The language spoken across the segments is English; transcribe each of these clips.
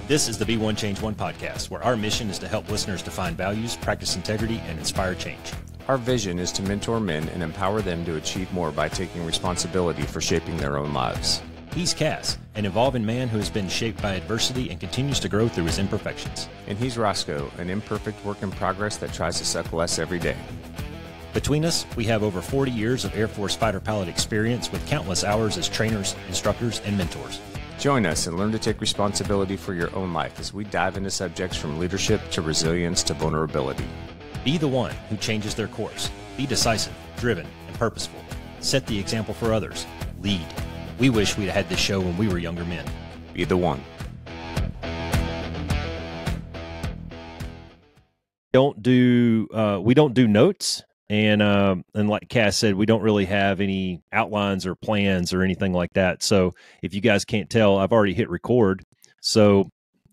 This is the Be One Change One podcast, where our mission is to help listeners define values, practice integrity, and inspire change. Our vision is to mentor men and empower them to achieve more by taking responsibility for shaping their own lives. He's CAS, an evolving man who has been shaped by adversity and continues to grow through his imperfections. And he's Roscoe, an imperfect work in progress that tries to suck less every day. Between us, we have over 40 years of Air Force fighter pilot experience with countless hours as trainers, instructors, and mentors. Join us and learn to take responsibility for your own life as we dive into subjects from leadership to resilience to vulnerability. Be the one who changes their course. Be decisive, driven, and purposeful. Set the example for others. Lead. We wish we'd had this show when we were younger men. Be the one. We don't do notes. And like Cass said, we don't really have any outlines or plans or anything like that. So if you guys can't tell, I've already hit record. So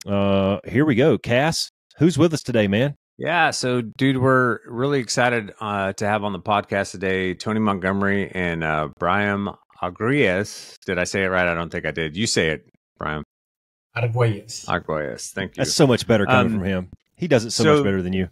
here we go. Cass, who's with us today, man? Yeah, so dude, we're really excited to have on the podcast today Tony Montgomery and Brian Arguelles. Did I say it right? I don't think I did. You say it, Brian. Arguelles. Thank you. That's so much better coming from him. He does it so much better than you.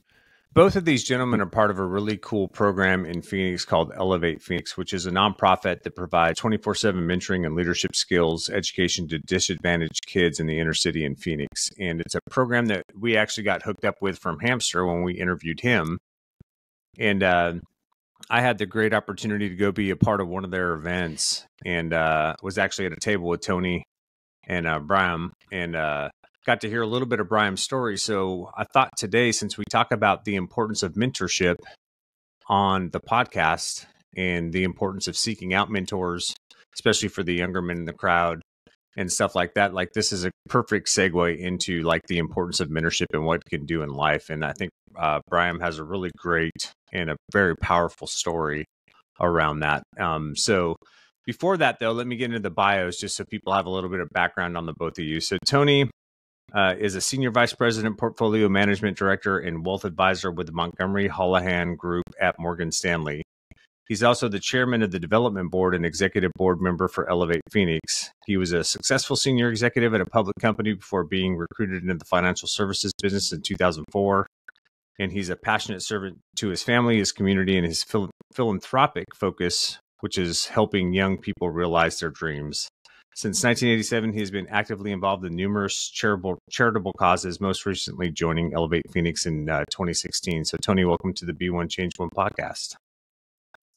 Both of these gentlemen are part of a really cool program in Phoenix called Elevate Phoenix, which is a nonprofit that provides 24/7 mentoring and leadership skills education to disadvantaged kids in the inner city in Phoenix. And it's a program that we actually got hooked up with from Hamster when we interviewed him. And I had the great opportunity to go be a part of one of their events and was actually at a table with Tony and Brian and got to hear a little bit of Brian's story. So I thought today, since we talk about the importance of mentorship on the podcast and the importance of seeking out mentors, especially for the younger men in the crowd and stuff like that, like this is a perfect segue into like the importance of mentorship and what it can do in life. And I think Brian has a really great and a very powerful story around that. So before that, though, let me get into the bios just so people have a little bit of background on the both of you. So Tony is a Senior Vice President, Portfolio Management Director, and Wealth Advisor with the Montgomery Houlihan Group at Morgan Stanley. He's also the Chairman of the Development Board and Executive Board Member for Elevate Phoenix. He was a successful senior executive at a public company before being recruited into the financial services business in 2004. And he's a passionate servant to his family, his community, and his philanthropic focus, which is helping young people realize their dreams. Since 1987, he has been actively involved in numerous charitable causes, most recently joining Elevate Phoenix in 2016. So, Tony, welcome to the Be One Change One podcast.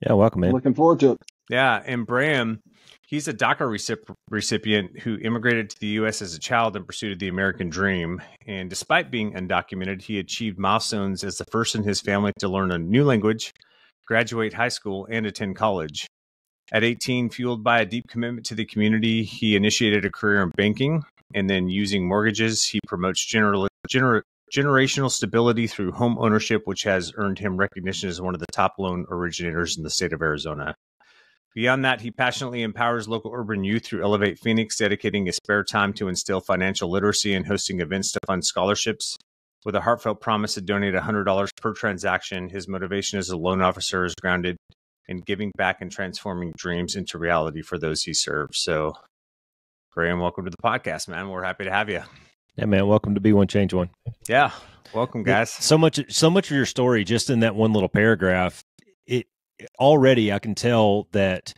Yeah, welcome, man. Looking forward to it. Yeah, and Bram, he's a DACA recipient who immigrated to the U.S. as a child in pursuit of the American dream. And despite being undocumented, he achieved milestones as the first in his family to learn a new language, graduate high school, and attend college. At 18, fueled by a deep commitment to the community, he initiated a career in banking, and then using mortgages, he promotes generational stability through home ownership, which has earned him recognition as one of the top loan originators in the state of Arizona. Beyond that, he passionately empowers local urban youth through Elevate Phoenix, dedicating his spare time to instill financial literacy and hosting events to fund scholarships. With a heartfelt promise to donate $100 per transaction, his motivation as a loan officer is grounded and giving back and transforming dreams into reality for those he serves. So, Graham, welcome to the podcast, man. We're happy to have you. Yeah, man. Welcome to Be One Change One. Yeah, welcome, guys. So much of your story, just in that one little paragraph. It already, I can tell that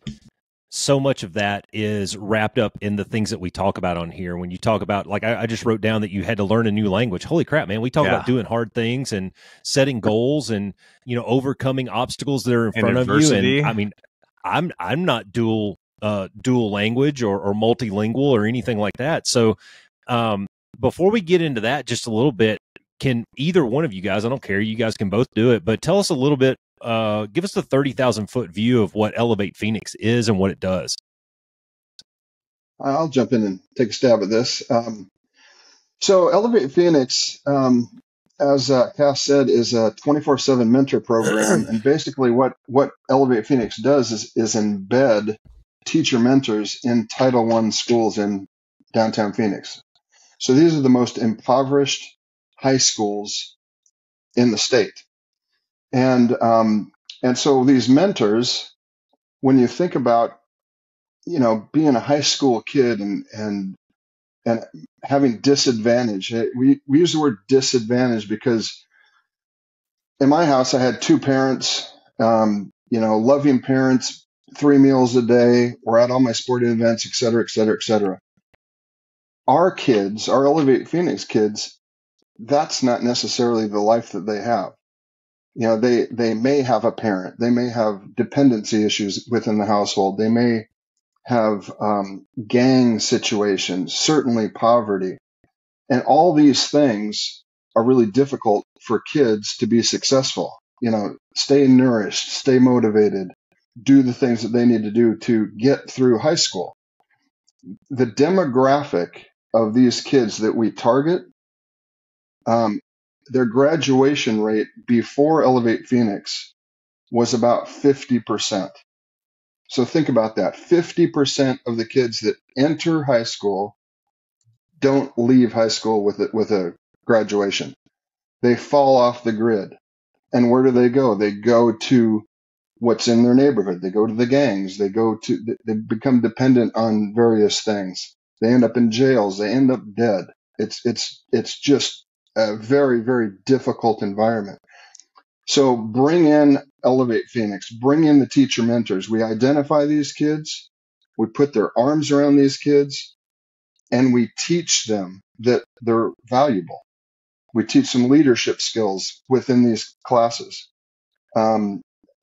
so much of that is wrapped up in the things that we talk about on here. When you talk about, like, I just wrote down that you had to learn a new language. Holy crap, man. We talk about doing hard things and setting goals and, overcoming obstacles that are in front of you. And I mean, I'm not dual language or multilingual or anything like that. So before we get into that just a little bit, can either one of you guys, I don't care, you guys can both do it, but tell us a little bit, give us the 30,000 foot view of what Elevate Phoenix is and what it does. I'll jump in and take a stab at this. So Elevate Phoenix, as Cass said, is a 24/7 mentor program. And basically what Elevate Phoenix does is embed teacher mentors in Title I schools in downtown Phoenix. So these are the most impoverished high schools in the state. And so these mentors, when you think about, being a high school kid and and having disadvantage. We use the word disadvantage because in my house, I had two parents, loving parents, 3 meals a day. We're at all my sporting events, et cetera, et cetera, et cetera. Our kids, our Elevate Phoenix kids, that's not necessarily the life that they have. They may have a parent. They may have dependency issues within the household. They may have gang situations, certainly poverty. And all these things are really difficult for kids to be successful. Stay nourished, stay motivated, do the things that they need to do to get through high school. The demographic of these kids that we target, their graduation rate before Elevate Phoenix was about 50%. So think about that. 50% of the kids that enter high school don't leave high school with a graduation. They fall off the grid. And where do they go? They go to what's in their neighborhood. They go to the gangs. They become dependent on various things. They end up in jails. They end up dead. It's just a very, very difficult environment. So bring in Elevate Phoenix, bring in the teacher mentors. We identify these kids. We put their arms around these kids and we teach them that they're valuable. We teach them leadership skills within these classes.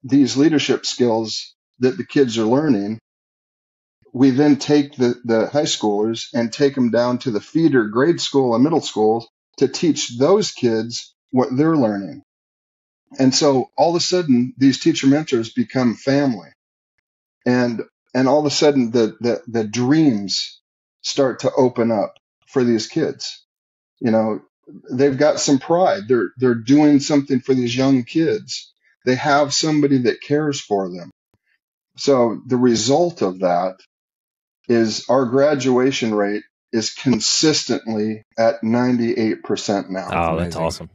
These leadership skills that the kids are learning, we then take the high schoolers and take them down to the feeder grade school and middle school to teach those kids what they're learning. And so all of a sudden, these teacher mentors become family. And all of a sudden, the dreams start to open up for these kids. They've got some pride. They're doing something for these young kids. They have somebody that cares for them. So the result of that is our graduation rate is consistently at 98% now. Oh, that's awesome.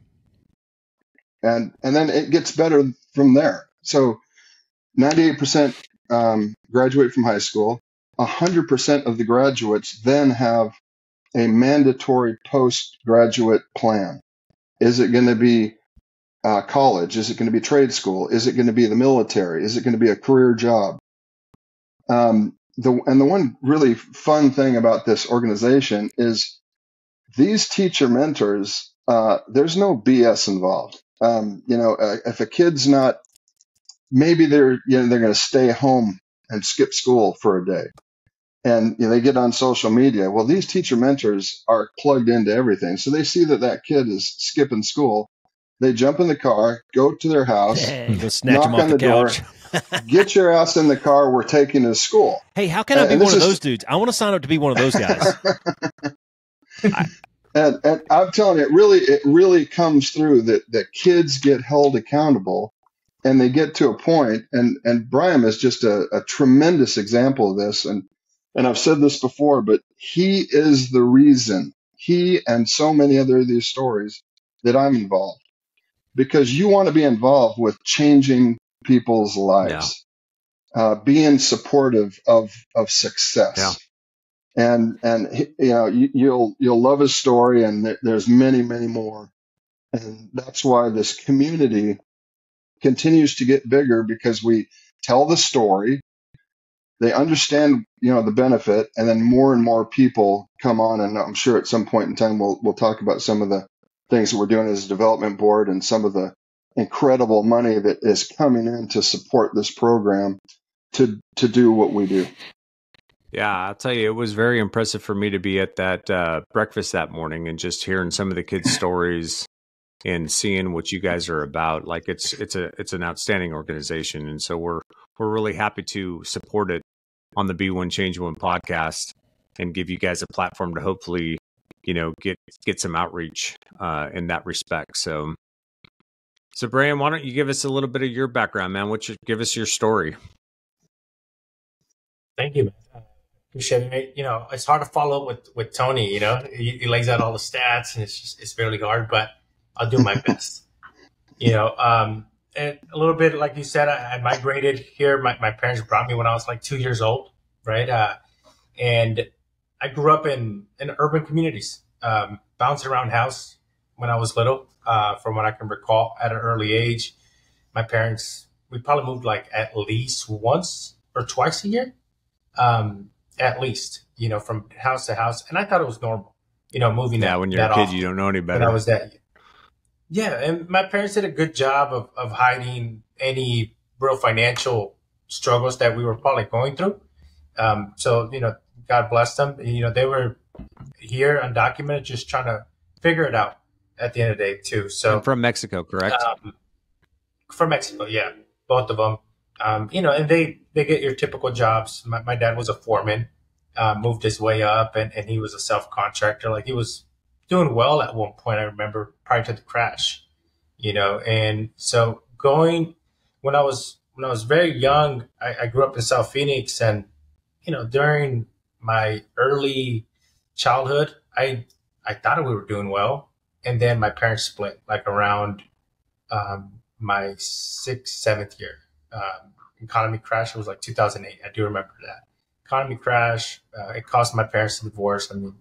And then it gets better from there. So 98% graduate from high school. 100% of the graduates then have a mandatory postgraduate plan. Is it going to be college? Is it going to be trade school? Is it going to be the military? Is it going to be a career job? The one really fun thing about this organization is these teacher mentors, there's no BS involved. If a kid's not, maybe they're going to stay home and skip school for a day. And they get on social media. Well, these teacher mentors are plugged into everything. So they see that kid is skipping school. They jump in the car, go to their house, snatch them off the couch. Door, get your ass in the car. We're taking to school. Hey, how can I be one of those dudes? I want to sign up to be one of those guys. And I'm telling you, it really comes through that kids get held accountable. And they get to a point, and Brian is just a tremendous example of this. And I've said this before, but he is the reason, he and so many other of these stories, that I'm involved. Because you want to be involved with changing people's lives, being supportive of success. Yeah. And you'll love his story, and there's many, many more. And that's why this community continues to get bigger, because we tell the story, they understand, the benefit, and then more and more people come on. And I'm sure at some point in time, we'll talk about some of the things that we're doing as a development board and some of the incredible money that is coming in to support this program to do what we do. Yeah, I'll tell you, it was very impressive for me to be at that breakfast that morning and just hearing some of the kids' stories and seeing what you guys are about. Like it's an outstanding organization, and so we're really happy to support it on the Be One Change One podcast and give you guys a platform to hopefully get some outreach in that respect. So Brian, why don't you give us a little bit of your background, man? Give us your story. Thank you, man. Appreciate it. It's hard to follow up with Tony. He lays out all the stats, and it's fairly hard, but I'll do my best. And a little bit, like you said, I migrated here. My parents brought me when I was like 2 years old, right? And I grew up in urban communities, bouncing around the house when I was little, from what I can recall at an early age. My parents, we probably moved like at least once or twice a year, at least, from house to house. And I thought it was normal, moving Yeah, that, when you're that a kid, often you don't know any when I better. was that. Yeah, and my parents did a good job of hiding any real financial struggles that we were probably going through. So, God bless them. They were here undocumented, just trying to figure it out at the end of the day, too. And So, from Mexico, correct? from Mexico, yeah, both of them. And they get your typical jobs. My dad was a foreman, moved his way up, and he was a self contractor. Like he was doing well at one point. I remember prior to the crash, And so when I was very young, I grew up in South Phoenix, and during my early childhood, I thought we were doing well, and then my parents split like around my sixth, seventh year. Economy crash. It was like 2008. I do remember that economy crash. It caused my parents to divorce. I mean,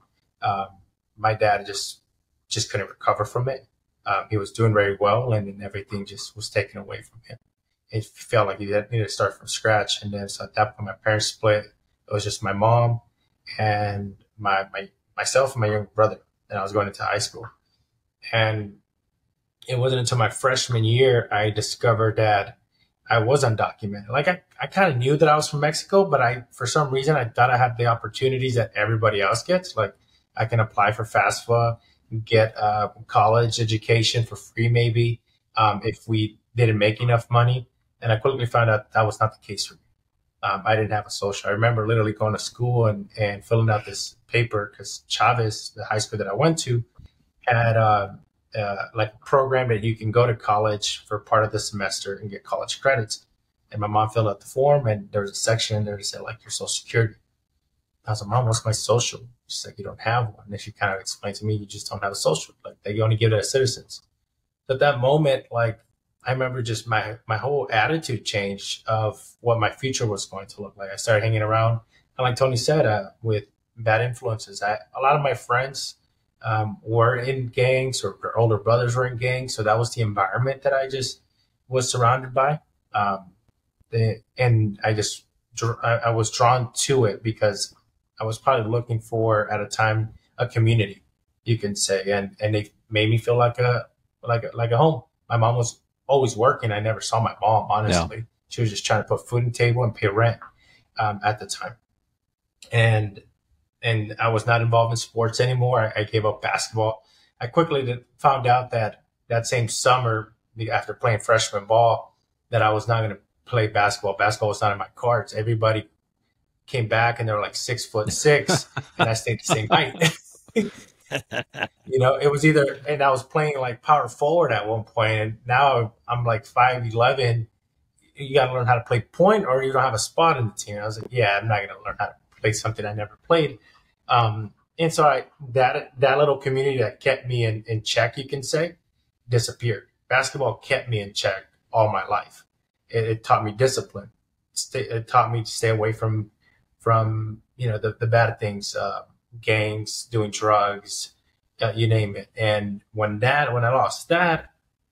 my dad just couldn't recover from it. He was doing very well, and then everything just was taken away from him. It felt like he needed to start from scratch. And then so at that point, my parents split. It was just my mom and myself and my younger brother. And I was going into high school. And it wasn't until my freshman year I discovered that I was undocumented. Like I kind of knew that I was from Mexico, but for some reason I thought I had the opportunities that everybody else gets. Like I can apply for FAFSA, get a college education for free, maybe if we didn't make enough money. And I quickly found out that was not the case for me. I didn't have a social. I remember literally going to school and filling out this paper because Chavez, the high school that I went to, had like a program that you can go to college for part of the semester and get college credits. And my mom filled out the form, and there was a section in there that said like your social security. I was like, Mom, what's my social? She's like, you don't have one. And she kind of explained to me, you just don't have a social. Like they only give it to citizens. So at that moment, like I remember just my whole attitude changed of what my future was going to look like. I started hanging around, and like Tony said, with bad influences. A lot of my friends were in gangs, or their older brothers were in gangs. So that was the environment that I just was surrounded by. And I was drawn to it because I was probably looking for, at a time, a community, you can say, and they made me feel like a home. My mom was always working. I never saw my mom, honestly. Yeah. She was just trying to put food on the table and pay rent at the time. And I was not involved in sports anymore. I gave up basketball. I quickly found out that same summer, after playing freshman ball, that I was not going to play basketball. Basketball was not in my cards. Everybody came back and they were like 6'6", and I stayed the same height. It was either, and I was playing like power forward at one point, and now I'm like 5'11". You got to learn how to play point, or you don't have a spot in the team. And I was like, yeah, I'm not going to learn how to play something I never played. And so that little community that kept me in check, you can say, disappeared. Basketball kept me in check all my life. It taught me discipline. It taught me to stay away from the bad things, gangs, doing drugs, you name it. And when I lost that,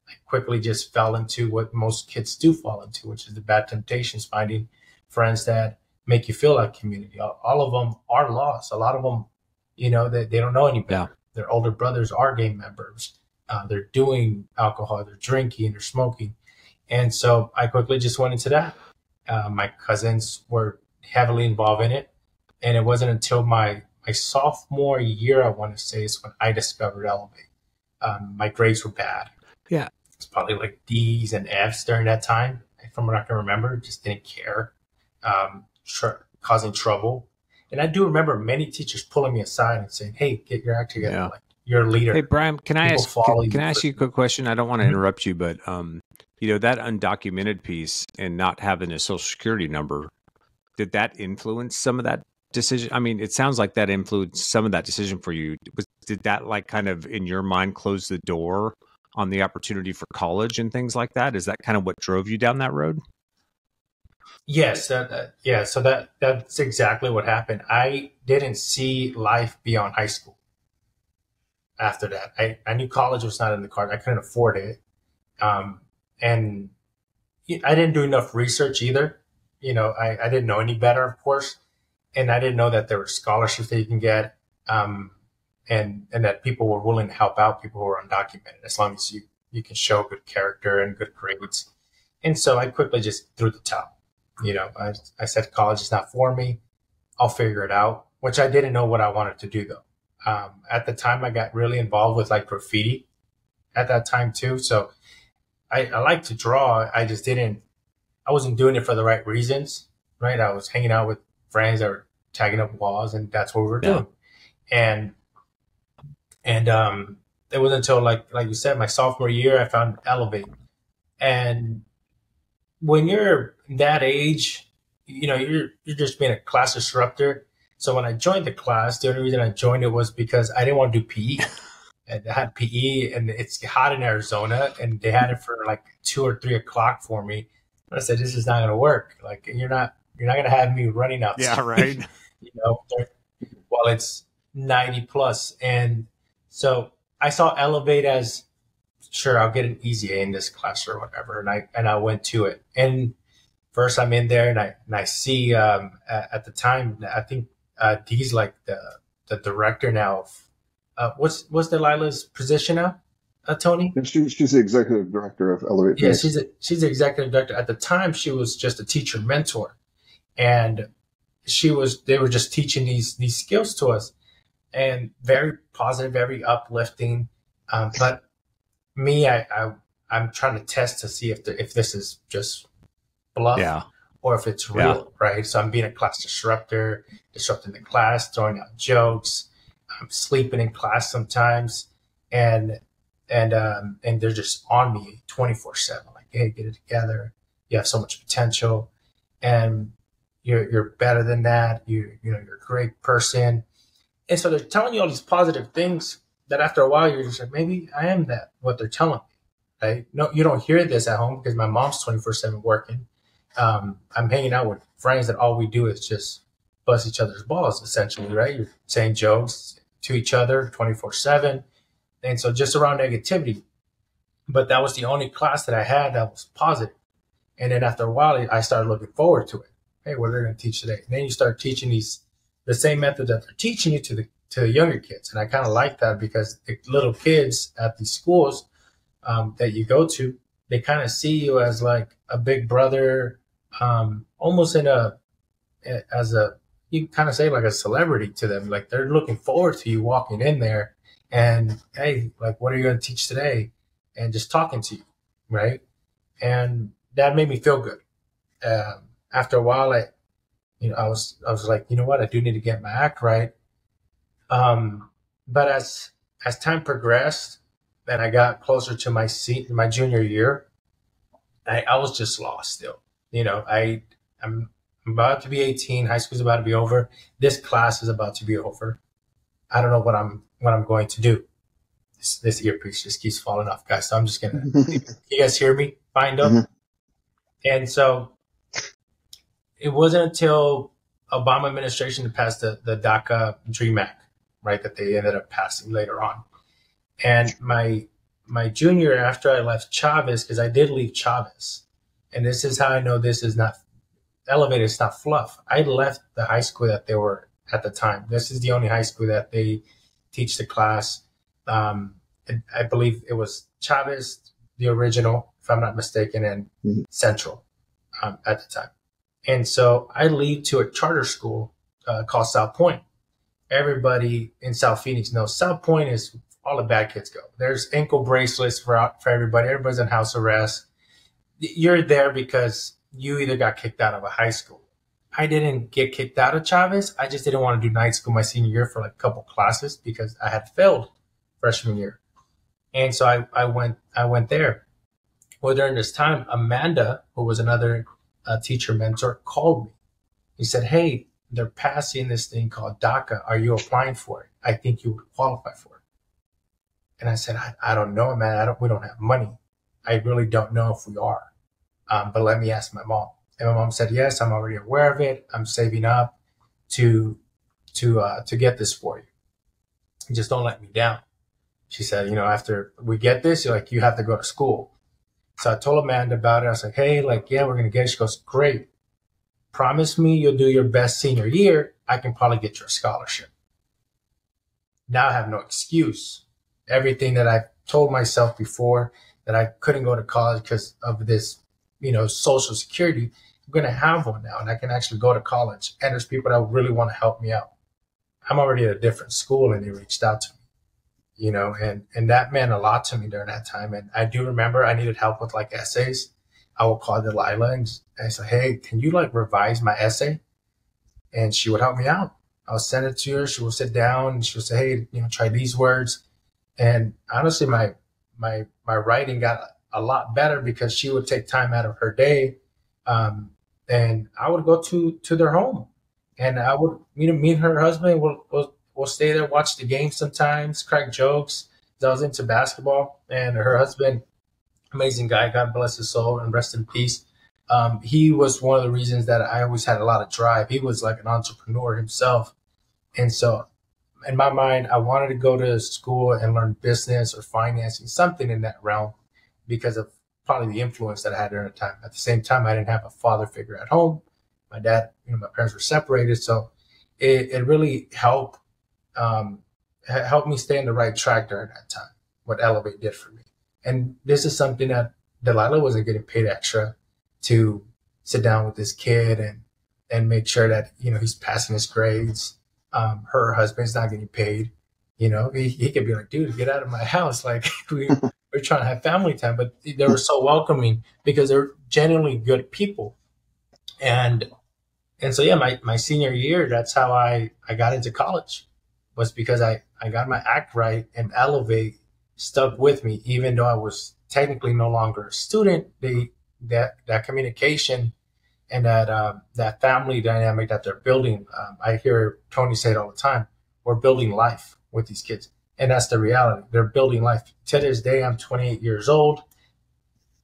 I quickly just fell into what most kids do fall into, which is the bad temptations, finding friends that make you feel like community. All of them are lost. A lot of them, they don't know any better. Yeah. Their older brothers are gang members. They're doing alcohol, they're drinking, they're smoking. And so I quickly just went into that. My cousins were heavily involved in it. And it wasn't until my sophomore year, I want to say, is when I discovered Elevate. My grades were bad. Yeah. It's probably like D's and F's during that time. From what I can remember, just didn't care, causing trouble. And I do remember many teachers pulling me aside and saying, hey, get your act together. Yeah. Like, you're a leader. Hey, Brian, can I ask you a quick question? I don't want to interrupt you, but that undocumented piece and not having a social security number, did that influence some of that decision? I mean, it sounds like that influenced some of that decision for you. Did that like kind of in your mind close the door on the opportunity for college and things like that? Is that kind of what drove you down that road? Yes. So that's exactly what happened. I didn't see life beyond high school. After that, I knew college was not in the cards. I couldn't afford it. And I didn't do enough research either. I didn't know any better, of course. And I didn't know that there were scholarships that you can get. And that people were willing to help out people who were undocumented, as long as you can show good character and good grades. And so I quickly just threw the towel. I said, college is not for me. I'll figure it out, which I didn't know what I wanted to do, though. At the time, I got really involved with like graffiti at that time too. So I like to draw. I wasn't doing it for the right reasons, right? I was hanging out with friends that were tagging up walls, and that's what we were doing. And it wasn't until like you said, my sophomore year, I found Elevate. And when you're that age, you're just being a class disruptor. So when I joined the class, the only reason I joined it was because I didn't want to do PE. And they had PE, and it's hot in Arizona, and they had it for like 2 or 3 o'clock for me. And I said, this is not going to work. Like, you're not going to have me running outside. Yeah, right. While it's 90 plus. And so I saw Elevate as, sure, I'll get an easy A in this class or whatever. And I went to it. And first I'm in there, and I see at the time, I think Dee's like the director now of what's Delilah's position now, Tony? She's the executive director of Elevate. Yeah, she's the executive director. At the time, she was just a teacher mentor, and they were just teaching these skills to us, and very positive, very uplifting. But me, I'm trying to test to see if this is just bluff or if it's real, right? So I'm being a class disrupting the class, throwing out jokes. I'm sleeping in class sometimes, and they're just on me 24/7. Like, hey, get it together. You have so much potential, and you're better than that. You're a great person. And so they're telling you all these positive things that after a while you're just like, maybe I am that, what they're telling me. Right? No, you don't hear this at home because my mom's 24/7 working. I'm hanging out with friends that all we do is just bust each other's balls, essentially, right? You're saying jokes to each other 24/7. And so just around negativity. But that was the only class that I had that was positive. And then after a while, I started looking forward to it. Hey, what are they going to teach today? And then you start teaching the same method that they're teaching you to the younger kids. And I kind of like that because the little kids at these schools that you go to, they kind of see you as like a big brother, almost you kind of say like a celebrity to them. Like, they're looking forward to you walking in there and, hey, like, what are you going to teach today? And just talking to you, right? And that made me feel good. After a while, I was like, you know what? I do need to get my act right. But as time progressed and I got closer to my junior year, I was just lost still. I'm about to be 18. High school's about to be over. This class is about to be over. I don't know what I'm going to do. This earpiece just keeps falling off, guys. So I'm just gonna. You guys hear me? Find up. Mm-hmm. And so it wasn't until Obama administration passed the DACA Dream Act, right, that they ended up passing later on. And my junior year, after I left Chavez, because I did leave Chavez, and this is how I know this is not elevated, it's not fluff. I left the high school that they were at the time. This is the only high school that they teach the class. And I believe it was Chavez, the original, if I'm not mistaken, and Central at the time. And so I leave to a charter school called South Point. Everybody in South Phoenix knows South Point is all the bad kids go. There's ankle bracelets for everybody. Everybody's on house arrest. You're there because you either got kicked out of a high school. I didn't get kicked out of Chavez. I just didn't want to do night school my senior year for like a couple classes because I had failed freshman year. And so I went there. Well, during this time, Amanda, who was another teacher mentor, called me. He said, hey, they're passing this thing called DACA. Are you applying for it? I think you would qualify for it. And I said, I don't know, man. We don't have money. I really don't know if we are. But let me ask my mom. And my mom said, yes, I'm already aware of it. I'm saving up to to get this for you. Just don't let me down. She said, after we get this, you have to go to school. So I told Amanda about it. I was like, hey, yeah, we're going to get it. She goes, great. Promise me you'll do your best senior year. I can probably get you a scholarship. Now I have no excuse. Everything that I told myself before that I couldn't go to college because of this, Social Security, I'm going to have one now, and I can actually go to college. And there's people that really want to help me out. I'm already at a different school, and they reached out to me, and that meant a lot to me during that time. And I do remember I needed help with essays. I would call Delilah and say, hey, can you revise my essay? And she would help me out. I'll send it to her. She will sit down and she will say, hey, try these words. And honestly, my writing got a lot better because she would take time out of her day. And I would go to their home, and I would, me and her husband will stay there, watch the game sometimes, crack jokes. I was into basketball, and her husband, amazing guy, God bless his soul and rest in peace. He was one of the reasons that I always had a lot of drive. He was like an entrepreneur himself. And so in my mind, I wanted to go to school and learn business or financing, something in that realm, because of probably the influence that I had during the time. At the same time, I didn't have a father figure at home. My dad, my parents were separated. So it really helped me stay on the right track during that time, what Elevate did for me. And this is something that Delilah wasn't getting paid extra to sit down with this kid and make sure that, he's passing his grades. Her husband's not getting paid. He could be like, dude, get out of my house. We're trying to have family time. But they were so welcoming because they're genuinely good people. And so, yeah, my senior year, that's how I got into college, was because I got my act right, and Elevate stuck with me, even though I was technically no longer a student. That communication and that family dynamic that they're building, I hear Tony say it all the time. We're building life with these kids, and that's the reality. They're building life. To this day, I'm 28 years old.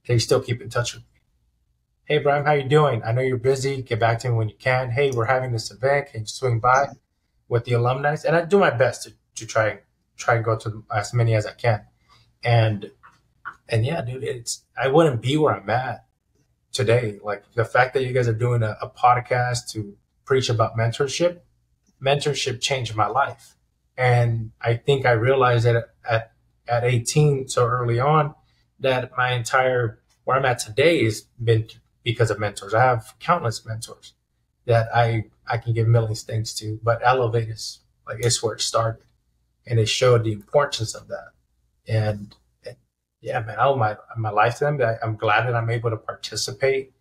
They still keep in touch with me. Hey, Brian, how you doing? I know you're busy. Get back to me when you can. Hey, we're having this event. Can you swing by with the alumni? And I do my best to try and go to as many as I can. And yeah, dude, I wouldn't be where I'm at today. The fact that you guys are doing a podcast to preach about mentorship changed my life. And I think I realized that at 18, so early on, that where I'm at today has been because of mentors. I have countless mentors that I can give millions things to, but Elevate is it's where it started, and it showed the importance of that. And yeah, man, I owe my life to them. I'm glad that I'm able to participate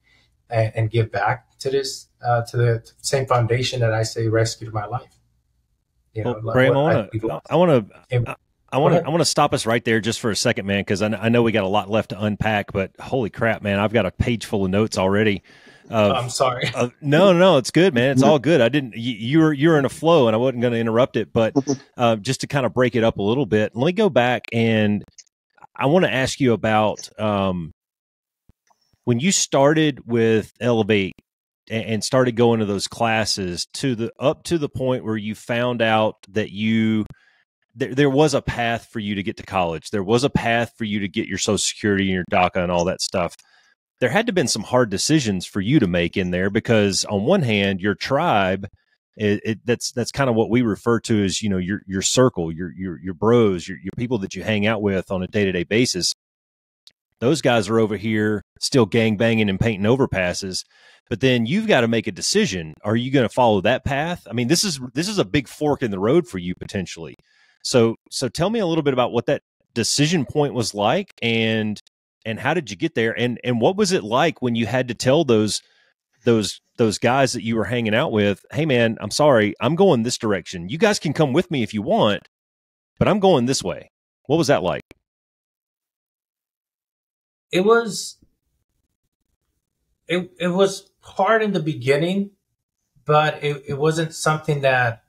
and give back to this, to the same foundation that I say rescued my life. Graham, I want to stop us right there just for a second, man, because I know we got a lot left to unpack. But holy crap, man, I've got a page full of notes already. I'm sorry. No, it's good, man. It's all good. I didn't. You're in a flow, and I wasn't going to interrupt it. But just to kind of break it up a little bit, let me go back, and I want to ask you about when you started with Elevate and started going to those classes up to the point where you found out that there was a path for you to get to college. There was a path for you to get your Social Security and your DACA and all that stuff. There had to have been some hard decisions for you to make in there, because on one hand, your tribe, that's kind of what we refer to as, your circle, your bros, your people that you hang out with on a day-to-day basis. Those guys are over here still gang banging and painting overpasses. But then you've got to make a decision. Are you going to follow that path? I mean, this is a big fork in the road for you potentially. So tell me a little bit about what that decision point was like, and how did you get there, and what was it like when you had to tell those guys that you were hanging out with, hey man, I'm sorry, I'm going this direction. You guys can come with me if you want, but I'm going this way. What was that like? It was hard in the beginning, but it wasn't something that,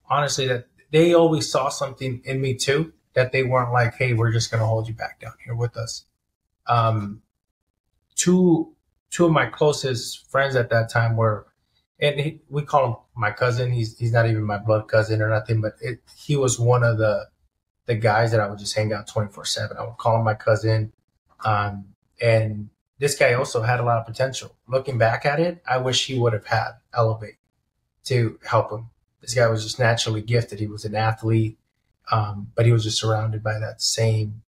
honestly, that they always saw something in me too, that they weren't like, hey, we're just going to hold you back down here with us. Two of my closest friends at that time were and we call him my cousin. He's not even my blood cousin or nothing, but he was one of the guys that I would just hang out 24/7. I would call him my cousin. And this guy also had a lot of potential. Looking back at it, I wish he would have had Elevate to help him. This guy was just naturally gifted. He was an athlete, but he was just surrounded by that same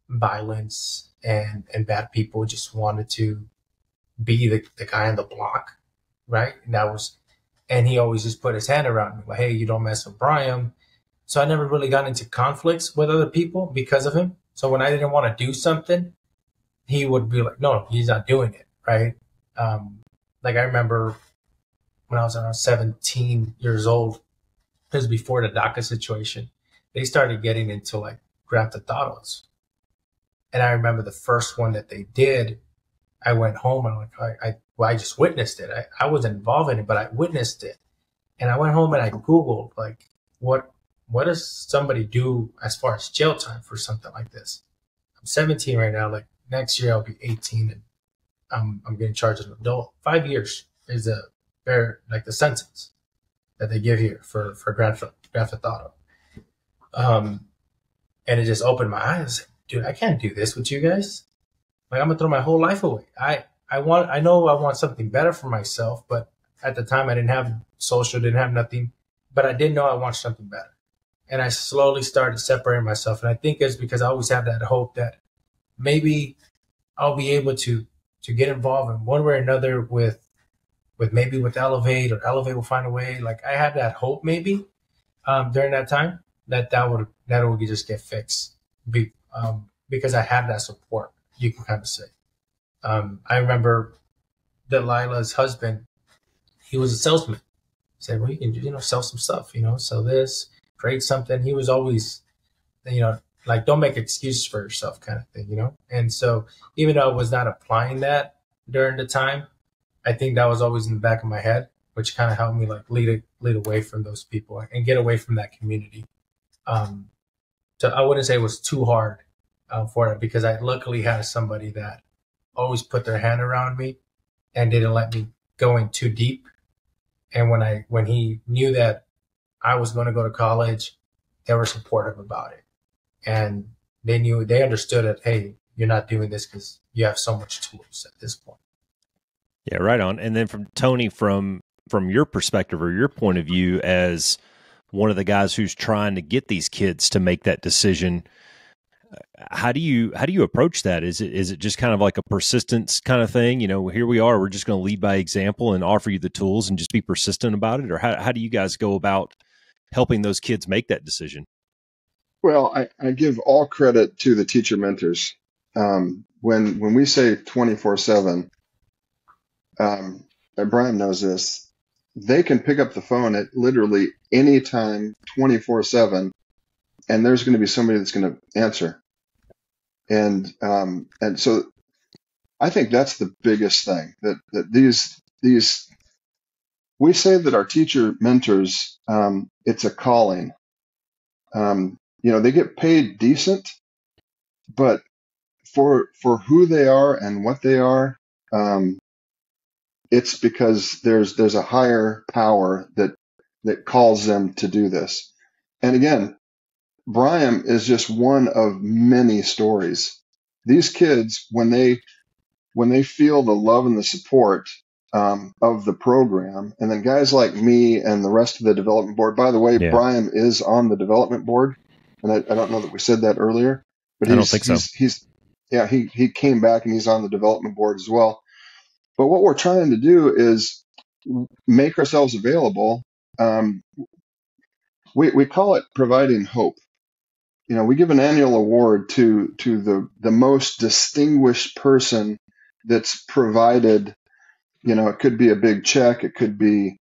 violence and bad people. Just wanted to be the guy on the block, right? And he always just put his hand around me, like, hey, you don't mess with Brian. So I never really got into conflicts with other people because of him. So when I didn't want to do something, he would be like, no, he's not doing it, right? Like I remember when I was around 17 years old, this was before the DACA situation, they started getting into like Grand Theft Autos. And I remember the first one that they did, I went home and I'm like, I just witnessed it. I wasn't involved in it, but I witnessed it. And I went home and I Googled like, what does somebody do as far as jail time for something like this? I'm 17 right now. Like next year I'll be 18 and I'm getting charged as an adult. 5 years is the sentence that they give here for Grand Theft Auto. And it just opened my eyes. Dude, I can't do this with you guys. Like I'm gonna throw my whole life away. I know I want something better for myself, but at the time I didn't have social, didn't have nothing, but I did know I want something better. And I slowly started separating myself. And I think it's because I always have that hope that maybe I'll be able to get involved in one way or another with Elevate, or Elevate will find a way. Like I had that hope maybe during that time that would just get fixed because I had that support, you can kind of say. I remember Delilah's husband, he was a salesman. He said, well, you can, sell some stuff, sell this, create something. He was always, like, don't make excuses for yourself kind of thing, And so even though I was not applying that during the time, I think that was always in the back of my head, which kind of helped me like lead away from those people and get away from that community. So I wouldn't say it was too hard for it, because I luckily had somebody that always put their hand around me and didn't let me go in too deep. And when he knew that I was going to go to college, they were supportive about it. And they understood that, hey, you're not doing this because you have so much tools at this point. Yeah, right on. And then from Tony, from your perspective or your point of view as one of the guys who's trying to get these kids to make that decision, how do you approach that? Is it just kind of like a persistence kind of thing? Here we are, we're just going to lead by example and offer you the tools and just be persistent about it? Or how do you guys go about helping those kids make that decision? Well, I give all credit to the teacher mentors. When we say 24/7, and Brian knows this, they can pick up the phone at literally any time, 24/7, and there's going to be somebody that's going to answer. And so I think that's the biggest thing, that these we say that our teacher mentors, it's a calling. They get paid decent, but for who they are and what they are, it's because there's a higher power that calls them to do this. And again, Brian is just one of many stories. These kids, when they feel the love and the support of the program, and then guys like me and the rest of the development board. By the way, yeah. Brian is on the development board, and I don't know that we said that earlier, but I don't think so. He came back and he's on the development board as well. But what we're trying to do is make ourselves available. We call it providing hope. We give an annual award to the most distinguished person that's provided. It could be a big check, it could be,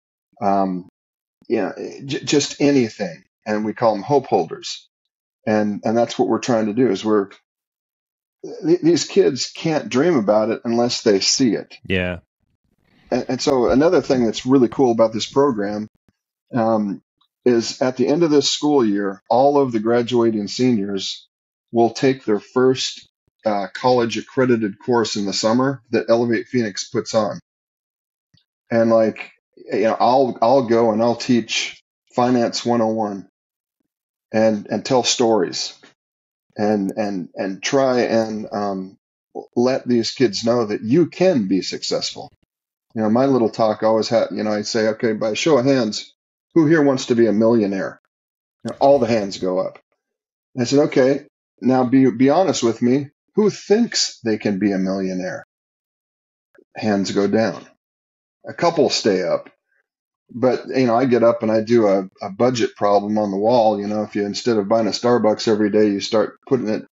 just anything, and we call them hope holders. And that's what we're trying to do. Is these kids can't dream about it unless they see it. Yeah. And so another thing that's really cool about this program is at the end of this school year, all of the graduating seniors will take their first college accredited course in the summer that Elevate Phoenix puts on. And I'll go and I'll teach finance 101 and tell stories and try and let these kids know that you can be successful. My little talk always had, I'd say, okay, by a show of hands, who here wants to be a millionaire? All the hands go up. And I said, okay, now be honest with me. Who thinks they can be a millionaire? Hands go down. A couple stay up. But, I get up and I do a budget problem on the wall. If you, instead of buying a Starbucks every day, you start putting it,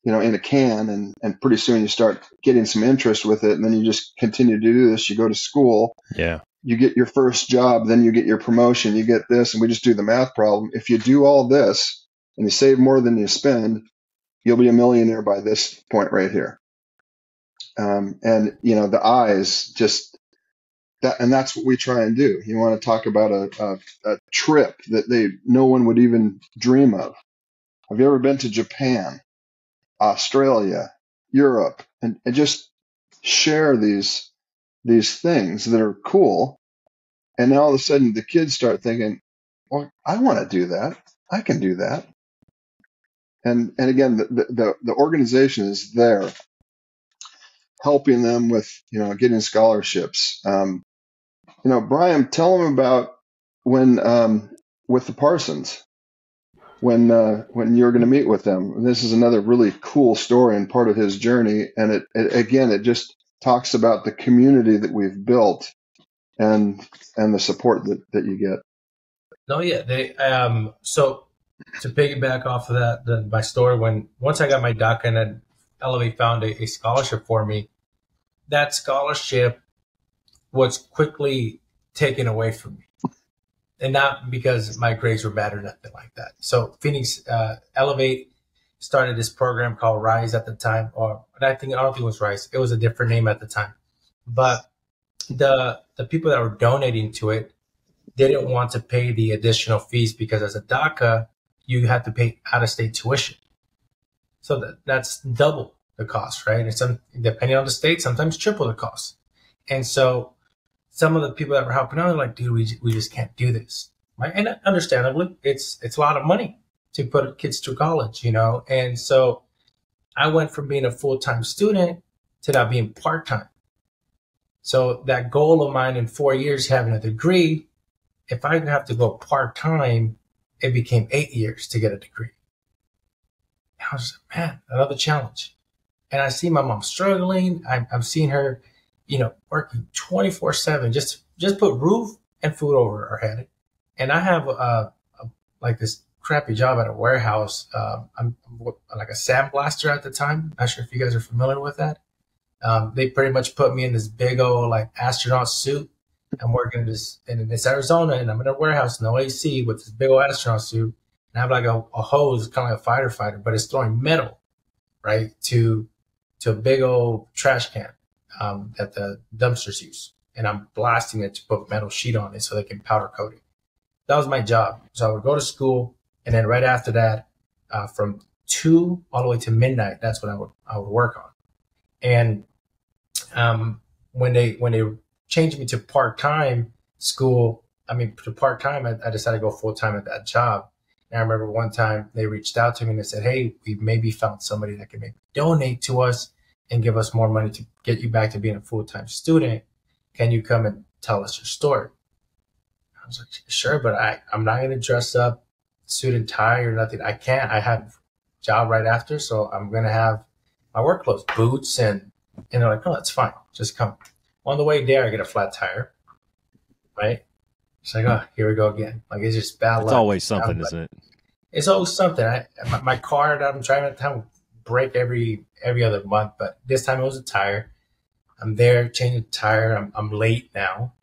in a can, and pretty soon you start getting some interest with it. And then you just continue to do this. You go to school. Yeah. You get your first job, then you get your promotion, you get this, and we just do the math problem. If you do all this and you save more than you spend, you'll be a millionaire by this point right here. And, the eyes just that, and that's what we try and do. You want to talk about a trip that no one would even dream of. Have you ever been to Japan, Australia, Europe, and just share these things that are cool? And now all of a sudden the kids start thinking, well, I want to do that. I can do that. And again, the organization is there helping them with, getting scholarships. Brian, tell them about when, with the Parsons, when you're going to meet with them. And this is another really cool story and part of his journey. And it just talks about the community that we've built and the support that you get. No, yeah. So to piggyback off of that, my story, once I got my DACA and then Elevate found a scholarship for me, that scholarship was quickly taken away from me. And not because my grades were bad or nothing like that. So Phoenix Elevate started this program called Rise at the time, I don't think it was Rise. It was a different name at the time. But the people that were donating to it didn't want to pay the additional fees because as a DACA, you had to pay out-of-state tuition. So that's double the cost, right? And depending on the state, sometimes triple the cost. And so some of the people that were helping out are like, dude, we just can't do this. Right? And understandably, it's a lot of money to put kids through college, And so I went from being a full-time student to now being part-time. So that goal of mine in 4 years, having a degree, if I have to go part-time, it became 8 years to get a degree. I was like, man, another challenge. And I see my mom struggling. I'm seeing her, working 24/7, just put roof and food over her head. And I have like this crappy job at a warehouse. I'm like a sandblaster at the time. Not sure if you guys are familiar with that. They pretty much put me in this big old like astronaut suit. I'm working in this Arizona, and I'm in a warehouse, no AC, with this big old astronaut suit. And I have like a hose, kind of like a firefighter, but it's throwing metal, right, to a big old trash can that the dumpsters use. And I'm blasting it to put metal sheet on it so they can powder coat it. That was my job. So I would go to school, and then right after that, from 2 all the way to midnight, that's what I would work on. And when they changed me to part-time school, to part-time, I decided to go full-time at that job. And I remember one time they reached out to me and they said, hey, we maybe found somebody that can maybe donate to us and give us more money to get you back to being a full-time student. Can you come and tell us your story? I was like, sure, but I'm not going to dress up, suit and tie or nothing. I can't. I have a job right after, so I'm going to have my work clothes, boots, and they're like, oh, that's fine. Just come. On the way there, I get a flat tire, right? It's like, oh, here we go again. Like, it's just bad luck. It's always something, isn't it? It's always something. My car that I'm driving at the time would break every other month, but this time it was a tire. I'm there changing the tire. I'm late now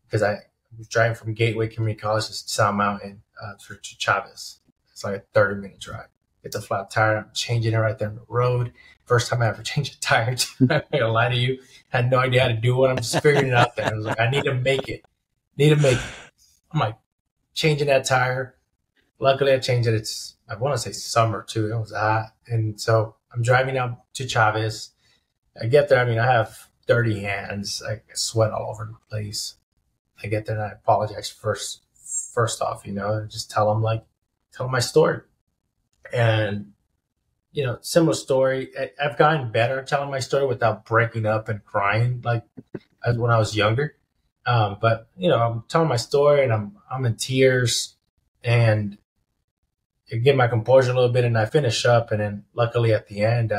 because I was driving from Gateway Community College to Sound Mountain to Chavez. It's like a 30-minute drive. It's a flat tire. I'm changing it right there on the road. First time I ever changed a tire. I'm not going to lie to you. Had no idea how to do it. I'm just figuring it out there. I was like, I need to make it. I'm like changing that tire. Luckily, I changed it. I want to say summer too. It was hot. And so I'm driving out to Chavez. I get there. I have dirty hands. I sweat all over the place. I get there and I apologize first off, and just tell them my story. And, similar story. I've gotten better at telling my story without breaking up and crying like as when I was younger. But I'm telling my story and I'm in tears and I get my composure a little bit and I finish up. And then luckily at the end,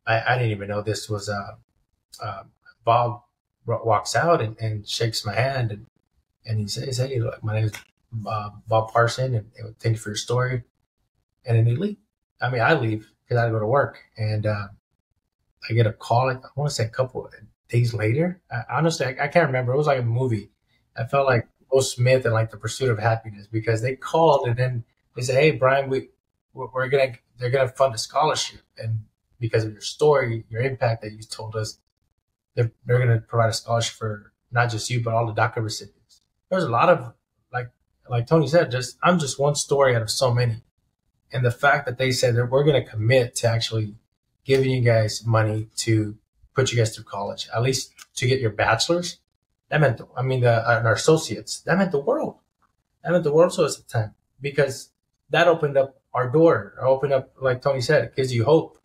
I didn't even know this was Bob walks out and shakes my hand and he says, "Hey, look, my name is Bob Parson, and thank you for your story." And then he leave. I mean, I leave because I had to go to work, and I get a call. I want to say a couple of days later. Honestly, I can't remember. It was like a movie. I felt like Will Smith and like The Pursuit of Happiness because they called and then they said, "Hey, Brian, they're gonna fund a scholarship, and because of your story, your impact that you told us, they're gonna provide a scholarship for not just you but all the DACA recipients." There's a lot of like Tony said, I'm just one story out of so many. And the fact that they said that we're going to commit to actually giving you guys money to put you guys through college, at least to get your bachelor's, that meant, our associates, that meant the world. That meant the world to us at the time because that opened up our door, opened up, like Tony said, it gives you hope.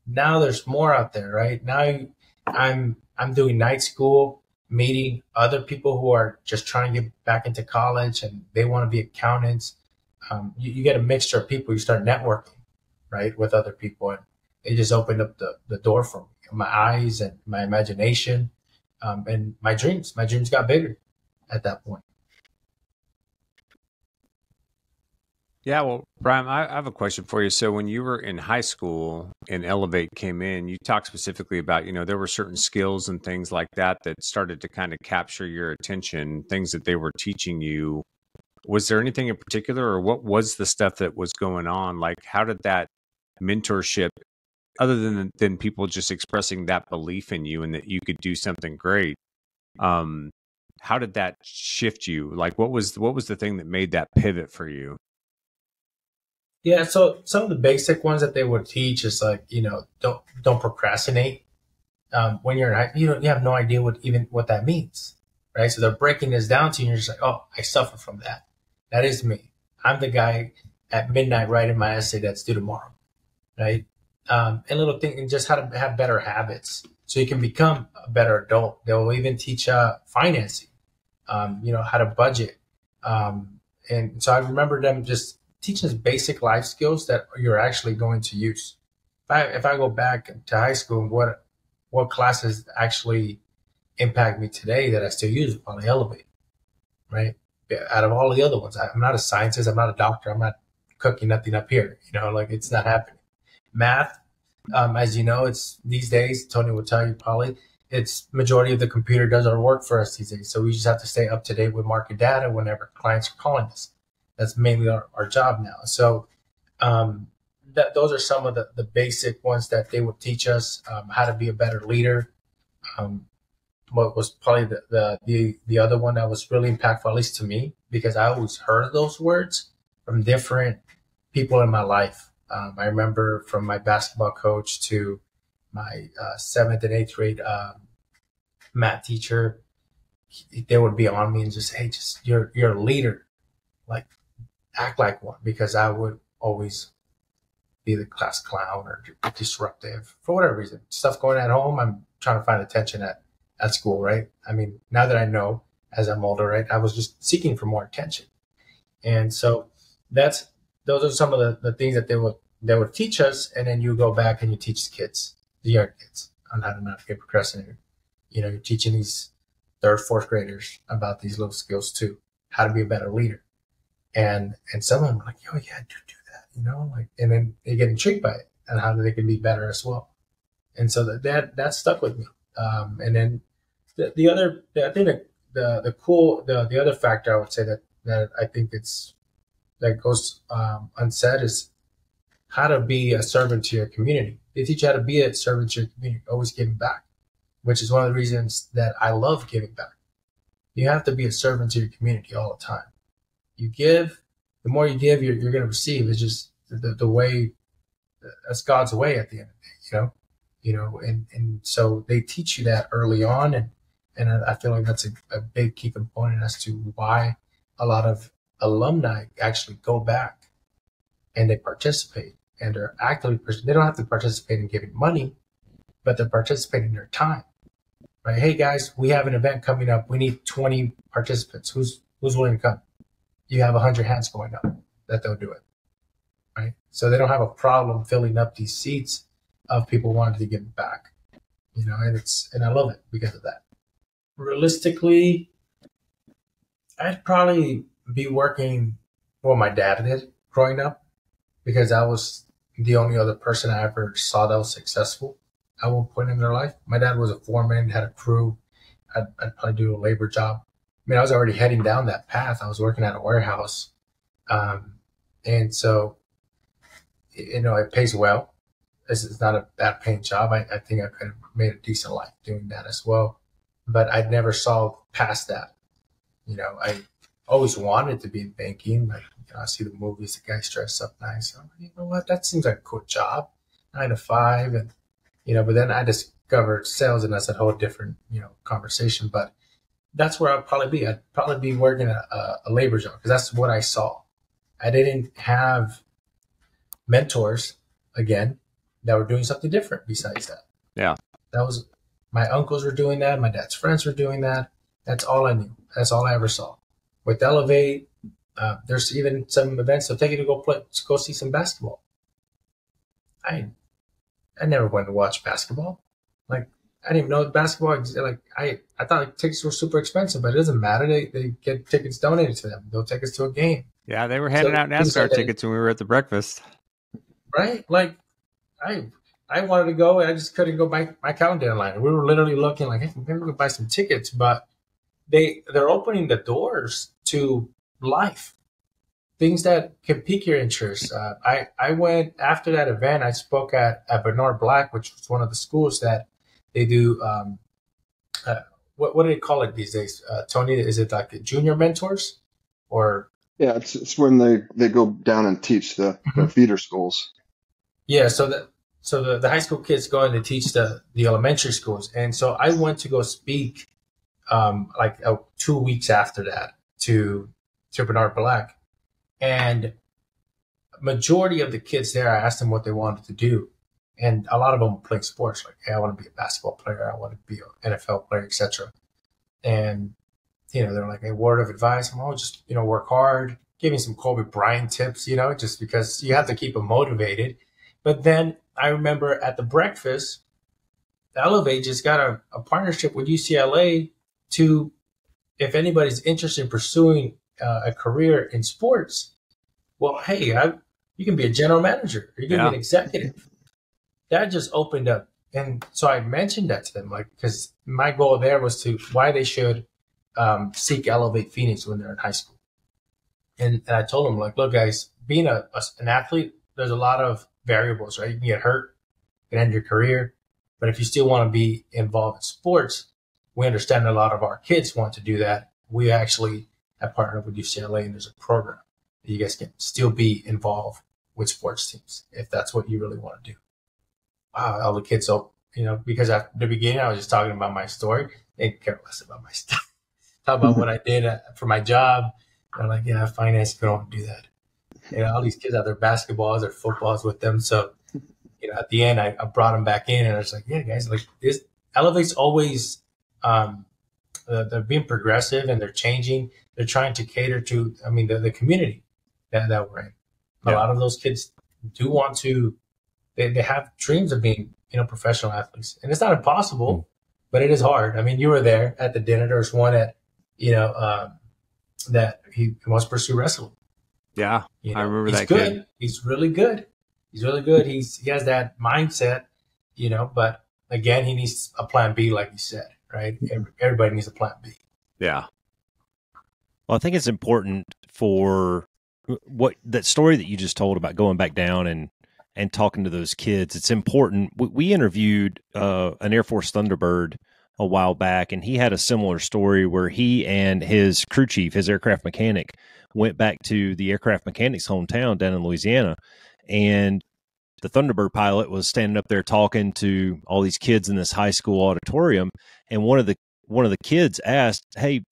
Now there's more out there, right? Now I'm doing night school, meeting other people who are just trying to get back into college and they want to be accountants. You get a mixture of people. You start networking, right, with other people, and it just opened up the door for me, my eyes and my imagination, and my dreams. My dreams got bigger at that point. Yeah, well, Brian, I have a question for you. So when you were in high school and Elevate came in, you talked specifically about, there were certain skills and things like that that started to kind of capture your attention, things that they were teaching you. Was there anything in particular, or what was the stuff that was going on? Like, how did that mentorship, other than people just expressing that belief in you and that you could do something great, how did that shift you? Like, what was the thing that made that pivot for you? Yeah, so some of the basic ones that they would teach is like, don't procrastinate. When you're in, you have no idea what that means, right? So they're breaking this down to you, and you're just like, oh, I suffer from that. That is me. I'm the guy at midnight writing my essay that's due tomorrow, right? And little thing, and just how to have better habits so you can become a better adult. They will even teach financing, how to budget. And so I remember them just teaching us basic life skills that you're actually going to use. If I go back to high school, what classes actually impact me today that I still use? Probably Elevate, right? Out of all the other ones, I'm not a scientist, I'm not a doctor, I'm not cooking nothing up here. It's not happening. Math, as you know, it's these days, Tony will tell you probably, it's majority of the computer does our work for us these days. So we just have to stay up to date with market data whenever clients are calling us. That's mainly our job now. So those are some of the basic ones that they would teach us, how to be a better leader. What was probably the other one that was really impactful, at least to me, because I always heard those words from different people in my life. I remember from my basketball coach to my 7th and 8th grade math teacher, they would be on me and just, hey, you're a leader, like act like one, because I would always be the class clown or disruptive for whatever reason. Stuff going at home, I'm trying to find attention at school, right? I mean, now that I know as I'm older, right, I was just seeking for more attention. And so those are some of the things that they would teach us. And then you go back and you teach the young kids on how to not get procrastinated. You're teaching these 3rd, 4th graders about these little skills too, how to be a better leader. And some of them are like, oh yeah, do that, and then they get intrigued by it and how they can be better as well. And so that stuck with me. And then the other factor I would say that I think that goes unsaid is how to be a servant to your community. They teach you how to be a servant to your community, always giving back, which is one of the reasons that I love giving back. You have to be a servant to your community all the time. You give, the more you give, you're going to receive. It's just the way, that's God's way at the end of the day, and so they teach you that early on, And I feel like that's a big key component as to why a lot of alumni actually go back and they participate, and they're actively, they don't have to participate in giving money, but they're participating their time, right? Hey guys, we have an event coming up. We need 20 participants. Who's willing to come? You have 100 hands going up that they'll do it, right? So they don't have a problem filling up these seats of people wanting to give back, and I love it because of that. Realistically, I'd probably be working what my dad did growing up, because I was the only other person I ever saw that was successful at one point in their life. My dad was a foreman, had a crew. I'd probably do a labor job. I mean, I was already heading down that path. I was working at a warehouse. And so, it pays well. This is not a bad paying job. I think I could have made a decent life doing that as well. But I never saw past that. I always wanted to be in banking. Like, I see the movies, the guys dress up nice. I'm like, you know what? That seems like a cool job, 9 to 5. And, but then I discovered sales, and that's a whole different, conversation. But that's where I'd probably be. I'd probably be working a labor job, because that's what I saw. I didn't have mentors, again, that were doing something different besides that. Yeah. That was, my uncles were doing that. My dad's friends were doing that. That's all I knew. That's all I ever saw. With Elevate, there's even some events they'll take you to go see some basketball. I never went to watch basketball. Like, I didn't even know basketball. Like, I thought tickets were super expensive, but it doesn't matter. They get tickets donated to them. They'll take us to a game. Yeah, they were handing out NASCAR tickets when we were at the breakfast. Right? Like, I wanted to go, and I just couldn't go buy my calendar line. We were literally looking like, hey, maybe we could buy some tickets, but they're opening the doors to life, things that can pique your interest. I went after that event. I spoke at Bernard Black, which was one of the schools that they do. What do they call it these days, Tony? Is it like junior mentors, or? Yeah, it's when they go down and teach the feeder schools. Yeah, so the high school kids go in to teach the elementary schools, and so I went to go speak 2 weeks after that to Bernard Black, and majority of the kids there, I asked them what they wanted to do, and a lot of them were playing sports. Like, hey, I want to be a basketball player, I want to be an NFL player, etc. And they're like, a word of advice. I'm just work hard, giving some Kobe Bryant tips, just because you have to keep them motivated. But then I remember at the breakfast, Elevate just got a partnership with UCLA to, if anybody's interested in pursuing a career in sports, well, hey, you can be a general manager, or you can be an executive. That just opened up. And so I mentioned that to them, like, because my goal there was why they should seek Elevate Phoenix when they're in high school. And I told them, like, look, guys, being an athlete, there's a lot of variables, right? You can get hurt, you can end your career. But if you still want to be involved in sports, we understand a lot of our kids want to do that. We actually have partnered with UCLA, and there's a program that you guys can still be involved with sports teams if that's what you really want to do. Wow, all the kids, because at the beginning I was just talking about my story. They care less about my stuff. Talk about what I did for my job. They're like, yeah, finance, we don't want to do that. All these kids have their basketballs, their footballs with them. So, at the end, I brought them back in, and I was like, yeah, guys, like, this Elevate's always, they're being progressive, and they're changing. They're trying to cater to, the community that we're in. A lot of those kids do want to, they have dreams of being, professional athletes. And it's not impossible, but it is hard. You were there at the dinner. There was one at, that he wants to pursue wrestling. Yeah, I remember that good. kid. He's really good. He's really good. He has that mindset, but again, he needs a plan B, like you said, right? Everybody needs a plan B. Yeah. Well, I think it's important for that story that you just told about going back down and talking to those kids. It's important. We interviewed an Air Force Thunderbird a while back, and he had a similar story where he and his crew chief, his aircraft mechanic, went back to the aircraft mechanic's hometown down in Louisiana, and the Thunderbird pilot was standing up there talking to all these kids in this high school auditorium, and one of the one of the kids asked, "Hey,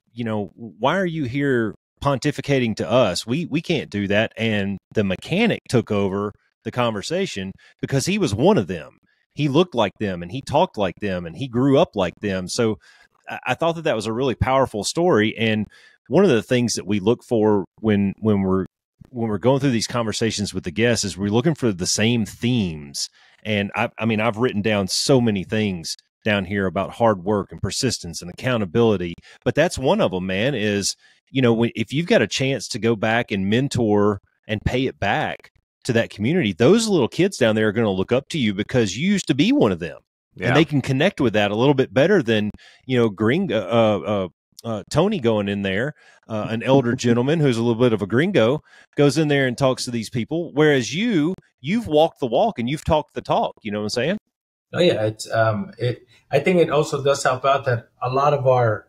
why are you here pontificating to us? We can't do that." And the mechanic took over the conversation because he was one of them. He looked like them and he talked like them and he grew up like them. So I thought that was a really powerful story. And one of the things that we look for when we're going through these conversations with the guests is we're looking for the same themes. And I've written down so many things down here about hard work and persistence and accountability, but that's one of them, man. Is if you've got a chance to go back and mentor and pay it back to that community, those little kids down there are going to look up to you because you used to be one of them. Yeah. And they can connect with that a little bit better than, Tony going in there, an elder gentleman who's a little bit of a gringo, goes in there and talks to these people. Whereas you've walked the walk and you've talked the talk. You know what I'm saying? Oh yeah. I think it also does help out that a lot of our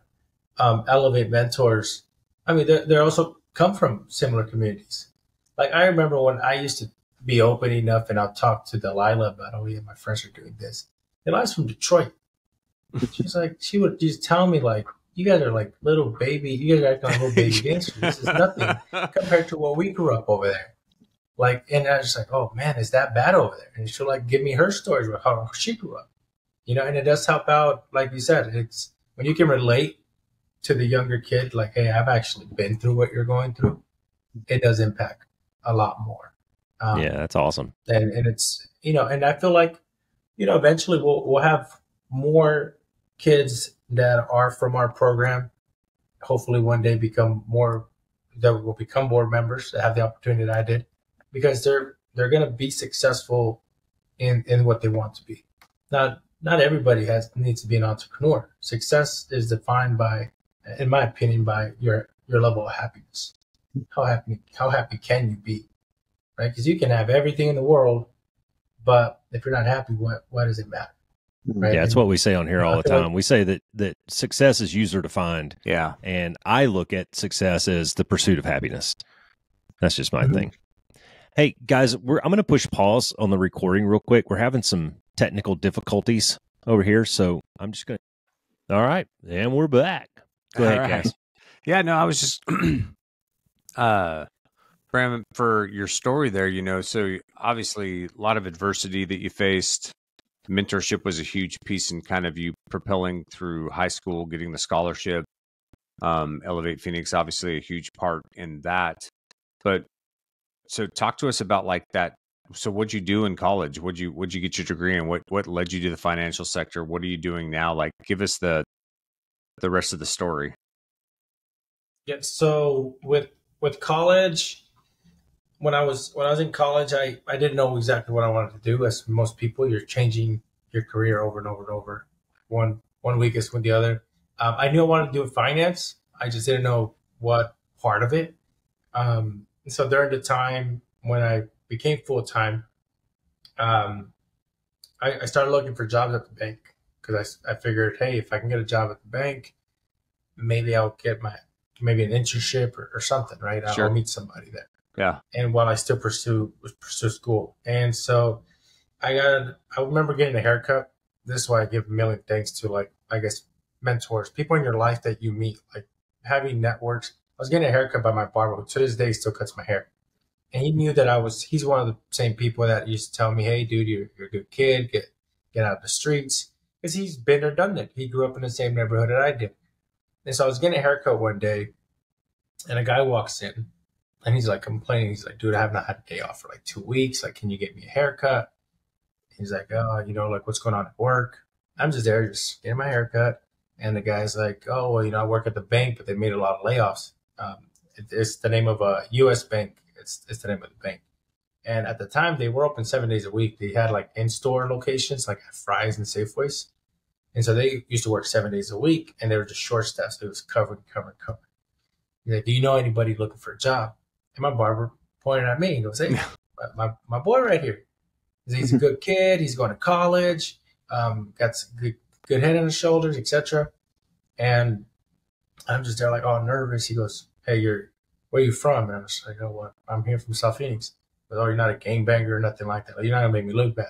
Elevate mentors, they also come from similar communities. Like I remember when I used to be open enough and I'll talk to Delilah about, oh yeah, my friends are doing this. Delilah's from Detroit. She would just tell me like, you guys are like little baby, you guys are acting like little baby dancers. This is nothing compared to what we grew up over there. Like, and I was just like, oh man, is that bad over there? And she'll like give me her stories about how she grew up. And it does help out, like you said, it's when you can relate to the younger kid, like, hey, I've actually been through what you're going through, it does impact a lot more. Yeah, that's awesome. And it's, and I feel like, eventually we'll have more kids that are from our program, hopefully one day that will become board members, that have the opportunity that I did, because they're going to be successful in what they want to be. Not everybody needs to be an entrepreneur. Success is defined by, in my opinion, by your level of happiness. How happy can you be, right? Because you can have everything in the world, but if you're not happy, why does it matter? Right? Yeah, it's what we say on here all the time. We say that success is user defined. Yeah. And I look at success as the pursuit of happiness. That's just my thing. Hey, guys, I'm going to push pause on the recording real quick. We're having some technical difficulties over here, so I'm just going to... All right, and we're back. Go ahead, guys. Yeah, no, I was just... Bram, for your story there, so obviously a lot of adversity that you faced. Mentorship was a huge piece in kind of you propelling through high school, getting the scholarship. Elevate Phoenix, obviously a huge part in that. But so talk to us about like that. So what'd you do in college? What'd you get your degree in? What led you to the financial sector? What are you doing now? Like, give us the rest of the story. Yeah. So with college, when I was in college, I didn't know exactly what I wanted to do. As most people, you're changing your career over and over and over. One week is with the other. I knew I wanted to do finance. I just didn't know what part of it. So during the time when I became full-time, I started looking for jobs at the bank because I figured, hey, if I can get a job at the bank, maybe I'll get maybe an internship or something, right? Sure. I'll meet somebody there. Yeah. And while I still pursue school. And so I remember getting a haircut. This is why I give a million thanks to, like, I guess, mentors, people in your life that you meet, like having networks. I was getting a haircut by my barber, who to this day still cuts my hair. And he knew that he's one of the same people that used to tell me, hey, dude, you're a good kid, get out of the streets. Because he's been there, done it. He grew up in the same neighborhood that I did. And so I was getting a haircut one day, and a guy walks in, and he's like complaining. He's like, dude, I have not had a day off for like 2 weeks. Like, can you get me a haircut? He's like, oh, like, what's going on at work? I'm just there, just getting my haircut. And the guy's like, oh, well, I work at the bank, but they made a lot of layoffs. It's the name of a U.S. bank. It's the name of the bank. And at the time, they were open 7 days a week. They had like in-store locations, like at Fry's and Safeways. And so they used to work 7 days a week, and they were just short staffed. So it was covered. He's like, do you know anybody looking for a job? And my barber pointed at me and goes, hey, my boy right here. He's a good kid. He's going to college, got some good head on his shoulders, etc. And I'm just there like all nervous. He goes, hey, where are you from? And I'm just like, oh, what? I'm here from South Phoenix. But, oh, you're not a gangbanger or nothing like that. Like, you're not going to make me look bad.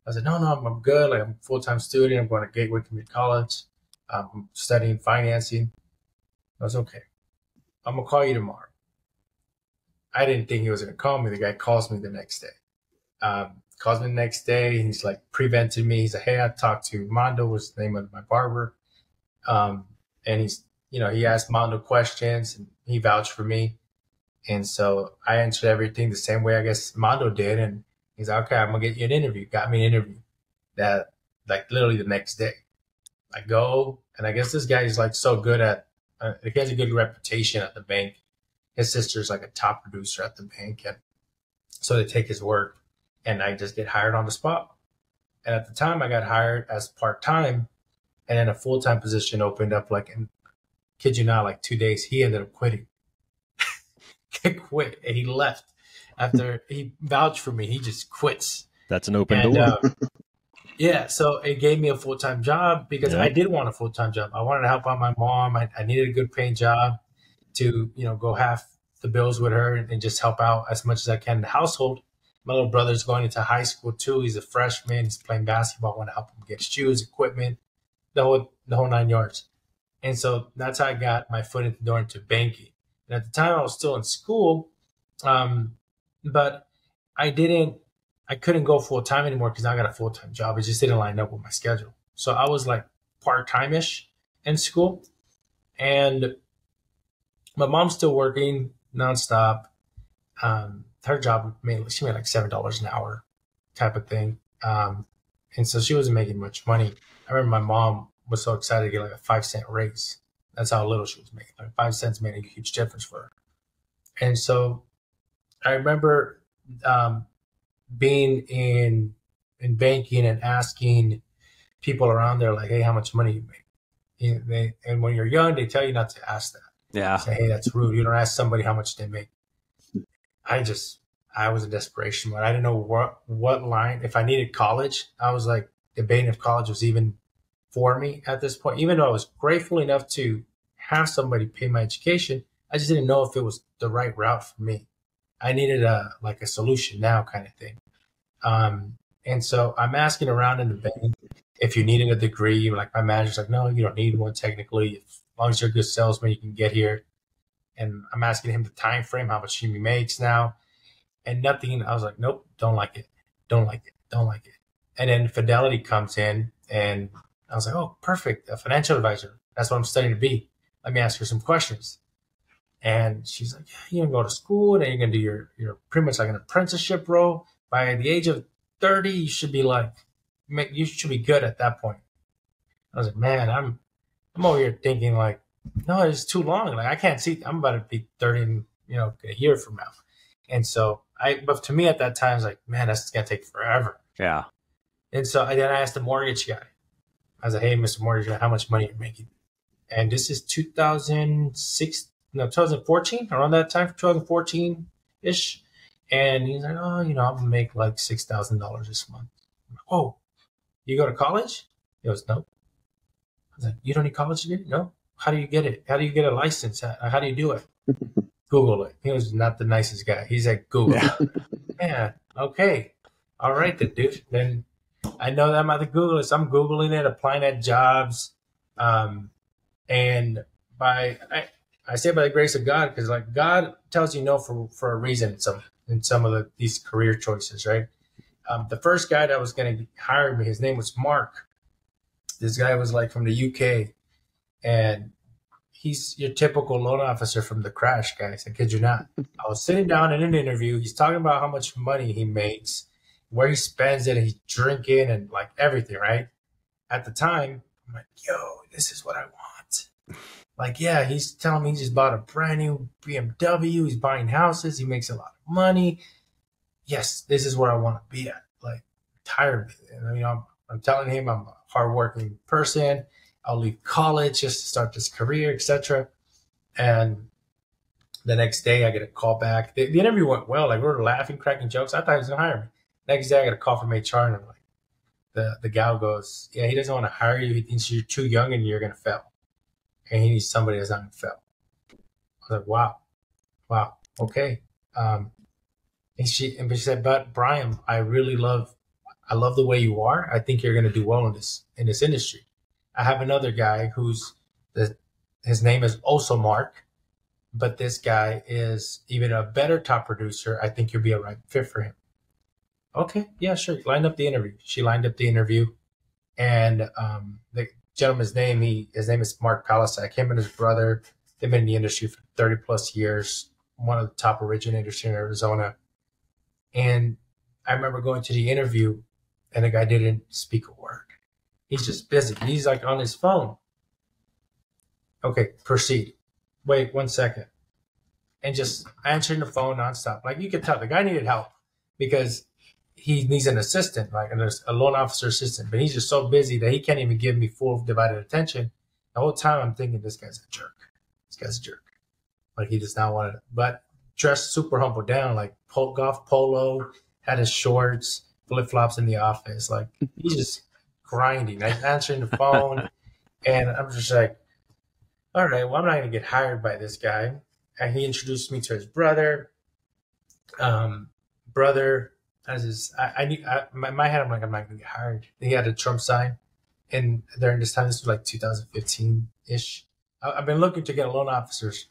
I said, no, I'm good. Like, I'm a full-time student. I'm going to Gateway Community College. I'm studying financing. I was okay. I'm going to call you tomorrow. I didn't think he was going to call me. The guy calls me the next day. Calls me the next day. He's like prevented me. He's like, hey, I talked to Mondo, was the name of my barber. And he's, he asked Mondo questions and he vouched for me. And so I answered everything the same way I guess Mondo did. And he's like, okay, I'm going to get you an interview. Got me an interview that like literally the next day. I go, and I guess this guy is like so good at, he has a good reputation at the bank. His sister's like a top producer at the bank. And so they take his work and I just get hired on the spot. And at the time I got hired as part-time, and then a full-time position opened up like, in, kid you not, like 2 days, he ended up quitting. He quit and he left after he vouched for me. He just quits. That's an open door. Yeah, so it gave me a full-time job because I did want a full-time job. I wanted to help out my mom. I needed a good paying job to, go half the bills with her and just help out as much as I can in the household. My little brother's going into high school too. He's a freshman. He's playing basketball. I want to help him get shoes, equipment, the whole 9 yards. And so that's how I got my foot in the door into banking. And at the time I was still in school, but I couldn't go full time anymore because I got a full time job. It just didn't line up with my schedule. So I was like part time ish in school, and my mom's still working nonstop. Her job she made like $7 an hour type of thing. And so she wasn't making much money. I remember my mom was so excited to get like a 5-cent raise. That's how little she was making. Like 5 cents made a huge difference for her. And so I remember, being in banking and asking people around there, like, hey, how much money you make? And when you're young, they tell you not to ask that. Yeah. Say, hey, that's rude. You don't ask somebody how much they make. I was in desperation mode. I didn't know what line. If I needed college, I was like debating if college was even for me at this point. Even though I was grateful enough to have somebody pay my education, I just didn't know if it was the right route for me. I needed a solution now kind of thing. And so I'm asking around in the bank if you needed a degree. Like my manager's like, no, you don't need one technically. As long as you're a good salesman, you can get here. And I'm asking him the time frame, how much he makes now, and nothing. I was like, nope, don't like it. And then Fidelity comes in, and I was like, oh, perfect, a financial advisor. That's what I'm studying to be. Let me ask her some questions. And she's like, yeah, you're gonna go to school, and then you're gonna do your pretty much like an apprenticeship role. By the age of 30, you should be good at that point. I was like, man, I'm over here thinking like, no, it's too long. Like I can't see. I'm about to be 30 in, a year from now. And so but to me at that time, I was like, man, that's gonna take forever. Yeah. And so then I asked the mortgage guy. I was like, hey, Mr. Mortgage guy, how much money are you making? And this is 2014, around that time, 2014 ish. And he's like, oh, I'm gonna make like $6,000 this month. I'm like, oh, you go to college? He goes, no. I was like, you don't need college degree? No. How do you get it? How do you get a license? How do you do it? Google it. He was not the nicest guy. He's like, Google. Yeah. Okay. All right, then, dude. Then I know that I'm about to Google it. So I'm Googling it, applying at jobs. And I say by the grace of God, because like God tells you no for a reason in some of these career choices, right? The first guy that was going to hire me, his name was Mark. This guy was like from the UK, and he's your typical loan officer from the crash, guys. I kid you not. I was sitting down in an interview. He's talking about how much money he makes, where he spends it, and he's drinking and like everything, right? At the time, I'm like, yo, this is what I want. Like, yeah, he's telling me he just bought a brand new BMW. He's buying houses. He makes a lot of money. Yes, this is where I want to be at. Like, tired of it. And, I'm telling him I'm a hardworking person. I'll leave college just to start this career, etc. And the next day I get a call back. The interview went well. Like we were laughing, cracking jokes. I thought he was going to hire me. Next day I get a call from HR, and I'm like, the gal goes, yeah, he doesn't want to hire you. He thinks you're too young and you're going to fail. And he needs somebody that's not going to fail. I was like, wow. Okay. And she said, but Brian, I love the way you are. I think you're going to do well in this industry. I have another guy his name is also Mark, but this guy is even a better top producer. I think you'll be a right fit for him. Okay, yeah, sure. Line up the interview. She lined up the interview, and the gentleman's name, his name is Mark Palisak. Him and his brother, they've been in the industry for 30 plus years. One of the top originators here in Arizona. And I remember going to the interview, and the guy didn't speak a word. He's just busy. He's like on his phone. Okay, proceed. Wait 1 second. And just answering the phone nonstop. Like, you could tell the guy needed help because he needs an assistant, like a loan officer assistant, but he's just so busy that he can't even give me full divided attention. The whole time I'm thinking, this guy's a jerk. This guy's a jerk. Like, he does not want to, but dressed super humble down, like golf polo, had his shorts, flip-flops in the office. Like, he's just grinding, like answering the phone. And I'm just like, all right, well, I'm not going to get hired by this guy. And he introduced me to his brother. Brother, as my head, I'm like, I'm not going to get hired. He had a Trump sign. And during this time, this was like 2015-ish. I've been looking to get a loan officer's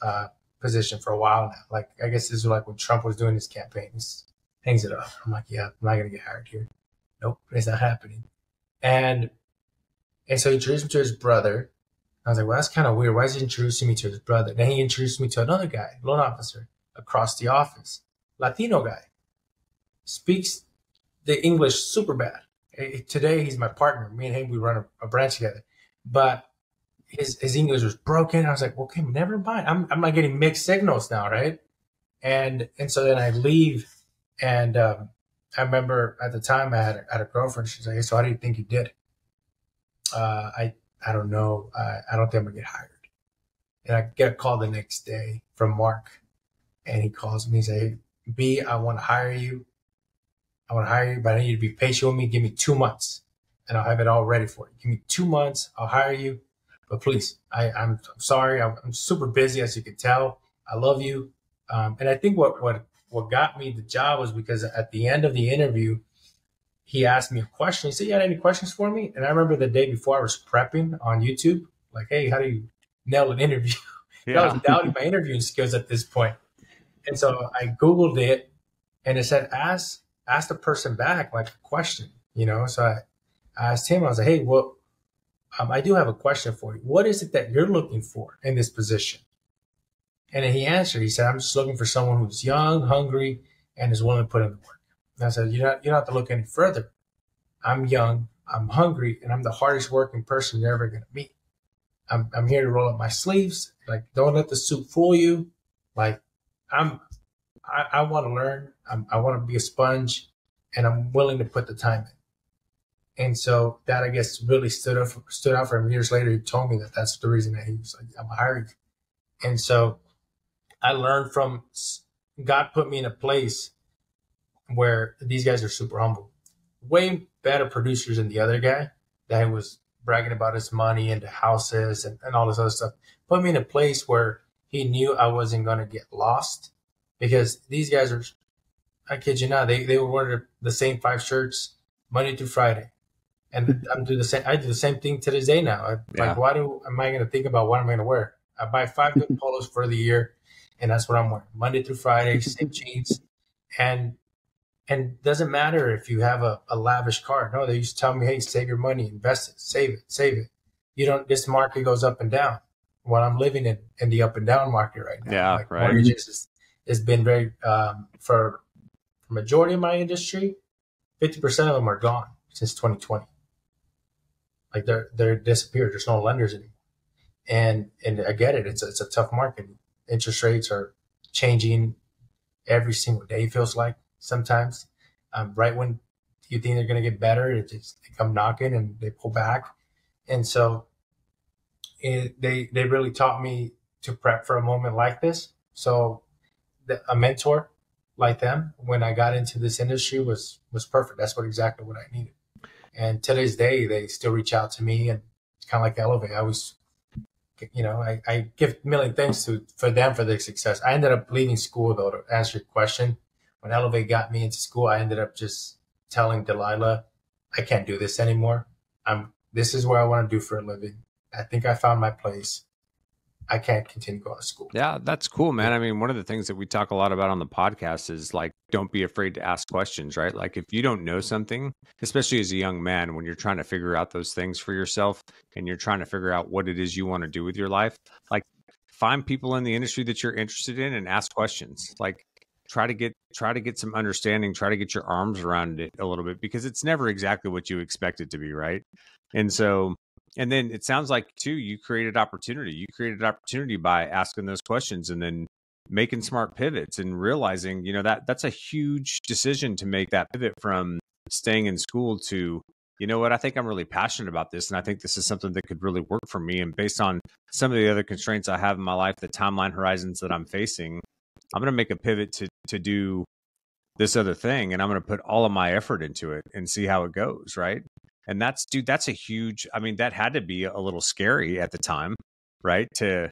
position for a while now. Like, I guess this was like when Trump was doing his campaign. He hangs it up. I'm like, yeah, I'm not going to get hired here. Nope, it's not happening. And so he introduced me to his brother. I was like, well, that's kind of weird. Why is he introducing me to his brother? Then he introduced me to another guy, loan officer, across the office. Latino guy. Speaks the English super bad. Today, he's my partner. Me and him, we run a branch together. But his English was broken. I was like, well, okay, never mind. I'm not getting mixed signals now, right? And so then I leave. And I remember at the time I had a girlfriend. She's like, hey, so how do you think you did? I don't know. I don't think I'm going to get hired. And I get a call the next day from Mark. And he calls me and says, hey, B, I want to hire you. But I need you to be patient with me. Give me 2 months, and I'll have it all ready for you. Give me 2 months. I'll hire you. But please, I'm sorry. I'm super busy, as you can tell. I love you. And I think what got me the job was because at the end of the interview, he asked me a question. He said, you had any questions for me? And I remember the day before I was prepping on YouTube, like, hey, how do you nail an interview? Yeah. I was doubting my interviewing skills at this point. And so I Googled it, and it said, ask the person back, like, a question, you know? So I asked him, I was like, hey, well, I do have a question for you. What is it that you're looking for in this position? And then he answered, he said, I'm just looking for someone who's young, hungry, and is willing to put in the work. And I said, you don't have to look any further. I'm young, I'm hungry, and I'm the hardest working person you're ever going to meet. I'm here to roll up my sleeves. Like, don't let the soup fool you. Like, I want to learn. I want to be a sponge, and I'm willing to put the time in. And so that, I guess, really stood out for him. Years later, he told me that that's the reason that he was like, I'm hiring you. And so I learned from God, put me in a place where these guys are super humble, way better producers than the other guy that was bragging about his money and the houses and all this other stuff. Put me in a place where he knew I wasn't going to get lost, because these guys are, I kid you not, they would wear the same 5 shirts Monday through Friday. And I do the same thing to this day now. Like, am I going to think about what am I going to wear? I buy 5 good polos for the year, and that's what I'm wearing. Monday through Friday, same jeans. And doesn't matter if you have a lavish car. No, they used to tell me, hey, save your money, invest it, save it. You don't, this market goes up and down. Well, I'm living in the up and down market right now. Yeah, like, right. Mortgages has been very, for the majority of my industry, 50% of them are gone since 2020. Like, they're disappeared. There's no lenders anymore. And I get it. It's a tough market. Interest rates are changing every single day, feels like sometimes. Right when you think they're going to get better, they come knocking and they pull back. And so they really taught me to prep for a moment like this. So a mentor like them, when I got into this industry, was perfect. That's exactly what I needed. And to this day, they still reach out to me, and it's kind of like Elevate. I always, I give a million thanks for them for their success. I ended up leaving school, though, to answer your question. When Elevate got me into school, I ended up just telling Delilah, I can't do this anymore. I'm this is what I want to do for a living. I think I found my place. I can't continue going to school. Yeah, that's cool, man. I mean, one of the things that we talk a lot about on the podcast is like, don't be afraid to ask questions, right? Like if you don't know something, especially as a young man, when you're trying to figure out those things for yourself and you're trying to figure out what it is you want to do with your life, like find people in the industry that you're interested in and ask questions. Like try to get some understanding, try to get your arms around it a little bit, because it's never exactly what you expect it to be, right? And then it sounds like too, you created opportunity. You created opportunity by asking those questions and then making smart pivots and realizing, you know, that's a huge decision to make, that pivot from staying in school to, you know what, I think I'm really passionate about this. And I think this is something that could really work for me. And based on some of the other constraints I have in my life, the timeline horizons that I'm facing, I'm going to make a pivot to do this other thing. And I'm going to put all of my effort into it and see how it goes. Right. And that's a huge, I mean, that had to be a little scary at the time, right? To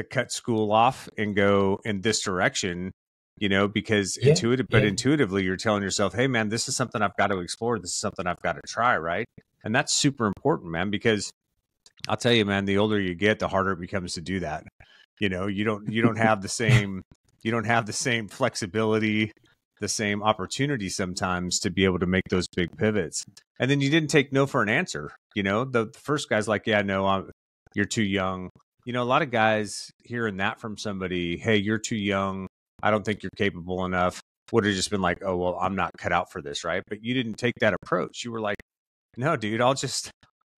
cut school off and go in this direction, you know, because intuitively you're telling yourself, hey man, this is something I've got to explore. This is something I've got to try. Right. And that's super important, man, because I'll tell you, man, the older you get, the harder it becomes to do that. You know, you don't have the same, flexibility, the same opportunity sometimes to be able to make those big pivots. And then you didn't take no for an answer. You know, the first guy's like, yeah, no, you're too young. You know, a lot of guys hearing that from somebody, hey, you're too young, I don't think you're capable enough, would have just been like, oh, well, I'm not cut out for this, right? But you didn't take that approach. You were like, no, dude,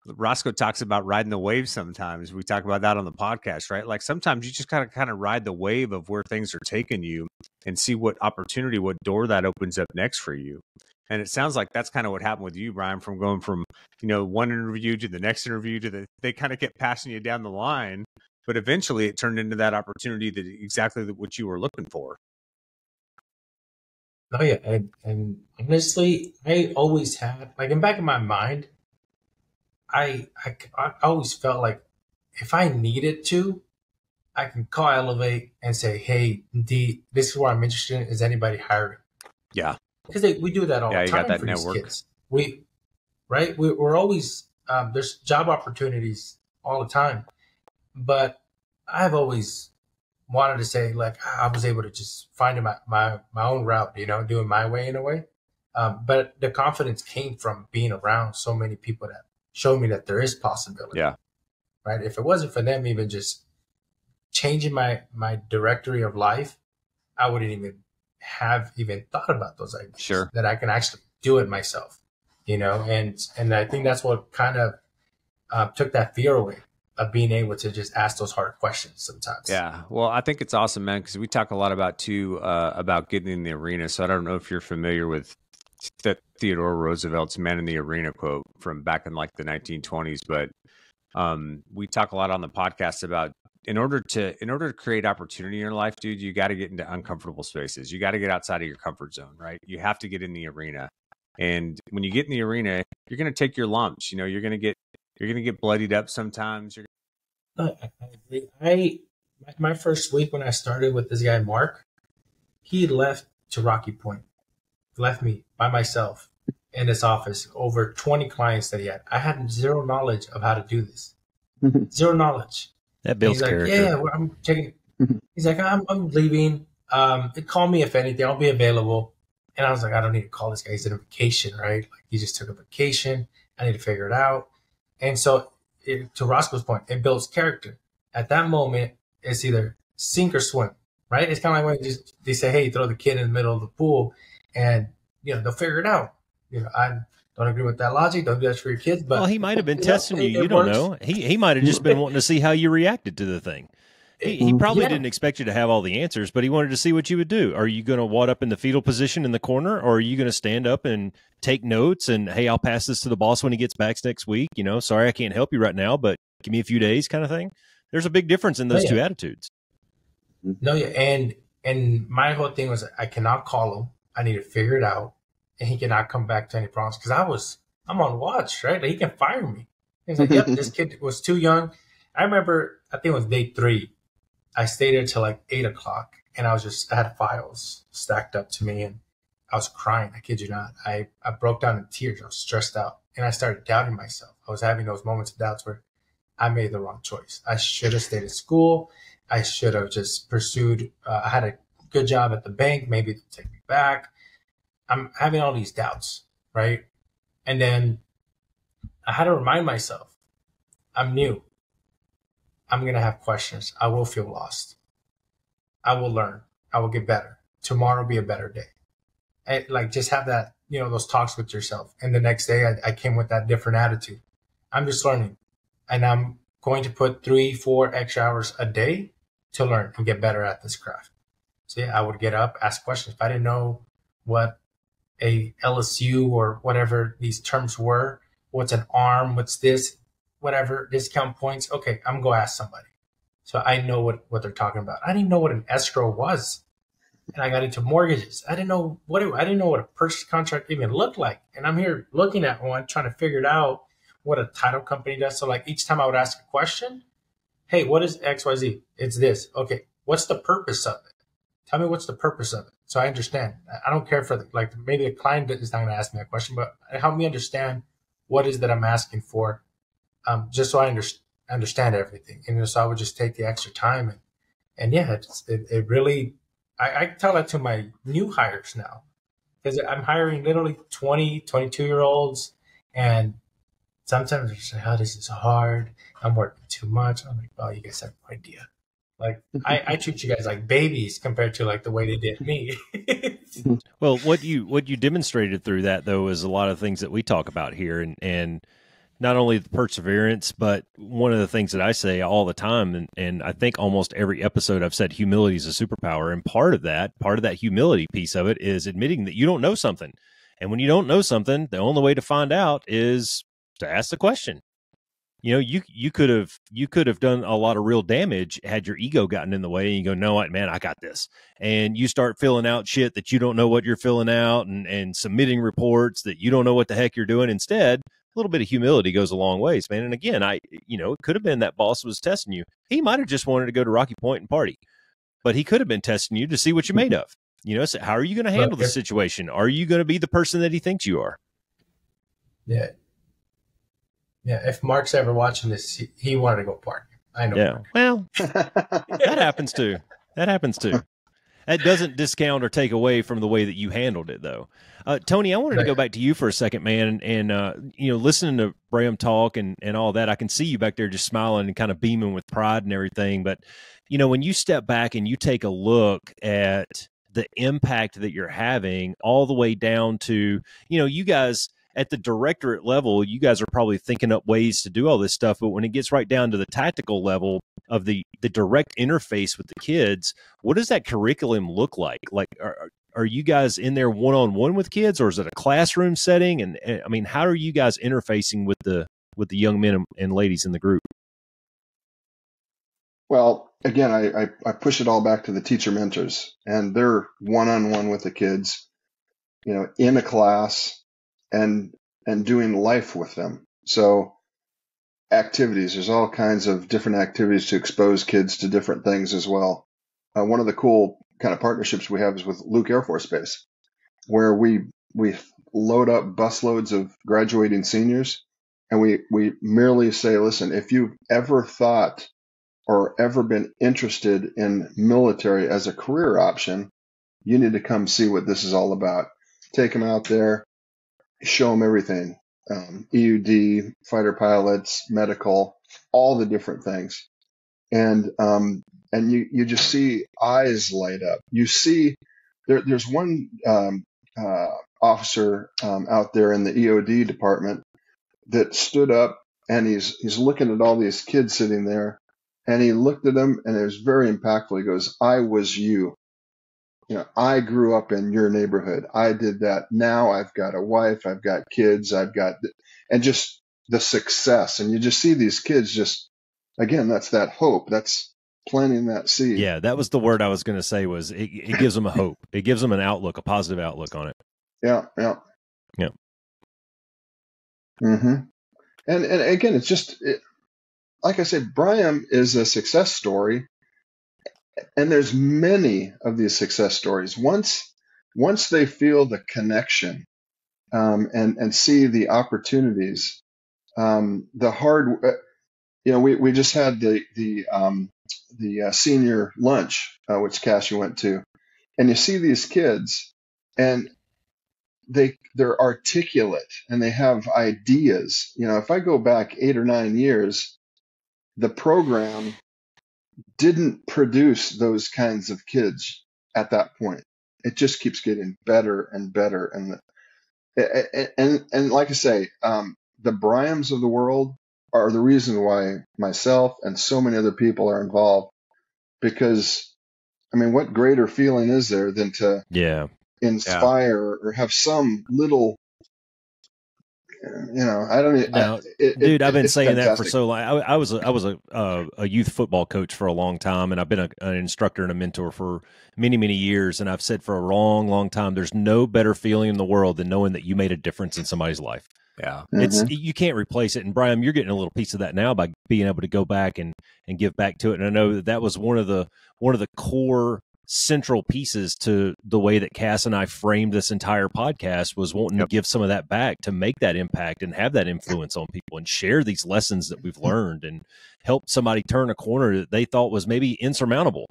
Roscoe talks about riding the wave sometimes. We talk about that on the podcast, right? Like sometimes you just gotta kind of ride the wave of where things are taking you and see what opportunity, what door that opens up next for you. And it sounds like that's kind of what happened with you, Brian, from going from, you know, one interview to the next interview they kind of kept passing you down the line, but eventually it turned into that opportunity that exactly what you were looking for. Oh yeah. And honestly, I always had, like in back of my mind, I always felt like if I needed to, I can call Elevate and say, hey, D, this is what I'm interested in. Is anybody hiring? Yeah. Because we do that all the time. You got that for network. These kids. We're always, there's job opportunities all the time. But I've always wanted to say, like, I was able to just find my own route, you know, do it my way in a way. But the confidence came from being around so many people that showed me that there is possibility. Yeah. Right. If it wasn't for them even just changing my directory of life, I wouldn't even have thought about those ideas. Sure. That I can actually do it myself, you know, and I think that's what kind of took that fear away of being able to just ask those hard questions sometimes. Yeah. Well, I think it's awesome, man, because we talk a lot about getting in the arena. So I don't know if you're familiar with Theodore Roosevelt's "Man in the Arena" quote from back in like the 1920s, but we talk a lot on the podcast about in order to create opportunity in your life, dude, you got to get into uncomfortable spaces. You got to get outside of your comfort zone, right? You have to get in the arena, and when you get in the arena, you're going to take your lumps. You know, you're going to get bloodied up sometimes. I agree. My first week when I started with this guy Mark, he left to Rocky Point. Left me by myself in his office, over 20 clients that he had. I had zero knowledge of how to do this. Zero knowledge. That builds character. Yeah, I'm taking. He's like, I'm leaving. Call me if anything. I'll be available. And I was like, I don't need to call this guy. He's on vacation, right? Like he just took a vacation. I need to figure it out. And so, to Roscoe's point, it builds character. At that moment, it's either sink or swim, right? It's kind of like when they say, hey, throw the kid in the middle of the pool. And, you know, they'll figure it out. You know, I don't agree with that logic. Don't do that for your kids. But he might have been testing you. You don't know. He might have just been wanting to see how you reacted to the thing. He probably didn't expect you to have all the answers, but he wanted to see what you would do. Are you going to wad up in the fetal position in the corner, or are you going to stand up and take notes and, hey, I'll pass this to the boss when he gets back next week. You know, sorry, I can't help you right now, but give me a few days kind of thing. There's a big difference in those two attitudes. No, yeah. And my whole thing was I cannot call him. I need to figure it out, and he cannot come back to any problems because I'm on watch, right? Like, he can fire me. He's like, yep, this kid was too young. I remember, I think it was day 3. I stayed there till like 8 o'clock, and I had files stacked up to me, and I was crying. I kid you not. I broke down in tears. I was stressed out. and I started doubting myself. I was having those moments of doubts where I made the wrong choice. I should have stayed at school. I should have just pursued. I had a good job at the bank. Maybe they'll take me back. I'm having all these doubts, right? And then I had to remind myself, I'm new. I'm going to have questions. I will feel lost. I will learn. I will get better. Tomorrow will be a better day. And like, just have that, those talks with yourself. And the next day I came with that different attitude. I'm just learning. And I'm going to put 3-4 extra hours a day to learn and get better at this craft. So yeah, I would get up, ask questions. If I didn't know what a LSU or whatever these terms were, what's an ARM, what's this, whatever, discount points. Okay, I'm going to ask somebody. So I know what they're talking about. I didn't know what an escrow was. And I got into mortgages. I didn't know what a purchase contract even looked like. And I'm here looking at one, trying to figure it out what a title company does. So like each time I would ask a question, hey, what is XYZ? It's this. Okay, what's the purpose of it? Tell me what's the purpose of it. So I understand. I don't care for maybe the client is not going to ask me a question, but help me understand what is that I'm asking for, just so I understand everything. And so I would just take the extra time. And yeah, it really, I tell that to my new hires now, because I'm hiring literally 20, 22-year-olds. And sometimes they're just like, oh, this is hard. I'm working too much. I'm like, oh, you guys have no idea. Like I treat you guys like babies compared to like the way they did me. Well, what you demonstrated through that though is a lot of things that we talk about here, and not only the perseverance, but one of the things that I say all the time, and I think almost every episode I've said humility is a superpower, and part of that humility piece of it is admitting that you don't know something, and when you don't know something, the only way to find out is to ask the question. You could have done a lot of real damage had your ego gotten in the way, and you go, no, what, man, I got this. And you start filling out shit that you don't know what you're filling out, and submitting reports that you don't know what the heck you're doing. Instead, a little bit of humility goes a long ways, man. And again, it could have been that boss was testing you. He might have just wanted to go to Rocky Point and party, but he could have been testing you to see what you're made of. So how are you going to handle the situation? Are you going to be the person that he thinks you are? Yeah. Yeah, if Mark's ever watching this, he wanted to go park. I know. Yeah, Mark. well, that happens too. That doesn't discount or take away from the way that you handled it, though. Tony, I wanted to go back to you for a second, man. And listening to Bram talk and all that, I can see you back there just smiling and kind of beaming with pride and everything. But, when you step back and you take a look at the impact that you're having all the way down to, you guys – at the directorate level, you guys are probably thinking up ways to do all this stuff. But when it gets right down to the tactical level of the direct interface with the kids, what does that curriculum look like? Like, are you guys in there one-on-one with kids, or is it a classroom setting? And I mean, how are you guys interfacing with the young men and ladies in the group? Well, again, I push it all back to the teacher mentors, and they're one-on-one with the kids, in a class, and doing life with them. So activities, there's all kinds of different activities to expose kids to different things as well. One of the cool kind of partnerships we have is with Luke Air Force Base, where we load up busloads of graduating seniors, and we merely say, listen, if you've ever thought or ever been interested in military as a career option, you need to come see what this is all about. Take them out there, show them everything, EUD, fighter pilots, medical, all the different things. And you just see eyes light up. You see there's one officer out there in the EOD department that stood up, and he's looking at all these kids sitting there, and he looked at them, and it was very impactful. He goes, I was you. I grew up in your neighborhood. I did that. Now I've got a wife. I've got kids. And just the success. And you just see these kids just, again, that's that hope. That's planting that seed. Yeah, that was the word I was going to say. Was it gives them a hope. It gives them an outlook, a positive outlook on it. Yeah. Mm-hmm. And again, it's just, like I said, Brian is a success story. And there's many of these success stories. Once they feel the connection and see the opportunities. The hard, we just had the senior lunch, which Cassie went to, and you see these kids, and they're articulate and they have ideas. If I go back 8 or 9 years, the program didn't produce those kinds of kids at that point. It just keeps getting better and better. And like I say, the Bryams of the world are the reason why myself and so many other people are involved. Because, I mean, what greater feeling is there than to inspire or have some little, I don't know. Dude, I've been saying fantastic. that for so long. I was a youth football coach for a long time, and I've been an instructor and a mentor for many, many years. And I've said for a long, long time, there's no better feeling in the world than knowing that you made a difference in somebody's life. Yeah, you can't replace it. And Brian, you're getting a little piece of that now by being able to go back and give back to it. And I know that was one of the core central pieces to the way that Cass and I framed this entire podcast, was wanting to give some of that back, to make that impact and have that influence on people and share these lessons that we've learned and help somebody turn a corner that they thought was maybe insurmountable.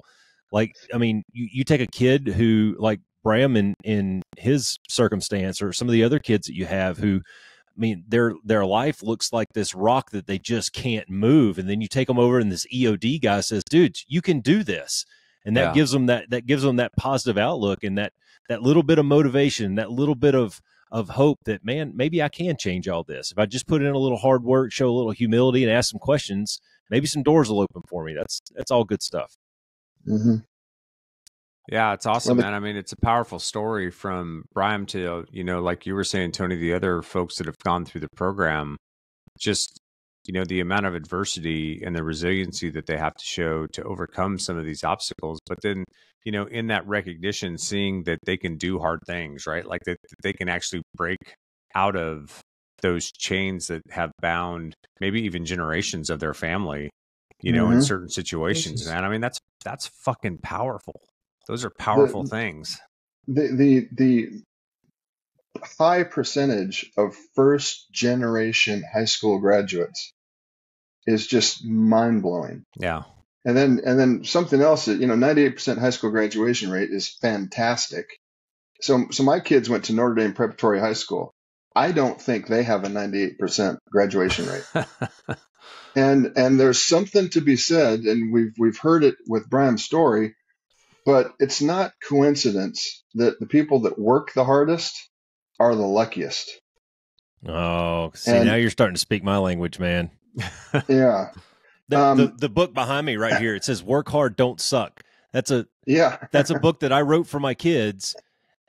Like, I mean, you take a kid who, like Bram in his circumstance, or some of the other kids that you have who, I mean, their life looks like this rock that they just can't move. And then you take them over and this EOD guy says, dude, you can do this. And that gives them that positive outlook, and that little bit of motivation, that little bit of hope that, man, maybe I can change all this. If I just put in a little hard work, show a little humility, and ask some questions, maybe some doors will open for me. That's all good stuff. Mm-hmm. Yeah, it's awesome, man. I mean, it's a powerful story from Brian to, like you were saying, Tony, the other folks that have gone through the program, just, the amount of adversity and the resiliency that they have to show to overcome some of these obstacles. But then, in that recognition, seeing that they can do hard things, right? Like that they can actually break out of those chains that have bound maybe even generations of their family, in certain situations, man. I mean, that's fucking powerful. Those are powerful things. The high percentage of first generation high school graduates is just mind blowing. Yeah. And then something else that, 98% high school graduation rate is fantastic. So my kids went to Notre Dame Preparatory High School. I don't think they have a 98% graduation rate. and there's something to be said, and we've heard it with Bram's story, but it's not coincidence that the people that work the hardest are the luckiest. Oh, see, now you're starting to speak my language, man. Yeah. The book behind me right here, it says "Work Hard, Don't Suck." That's a book that I wrote for my kids,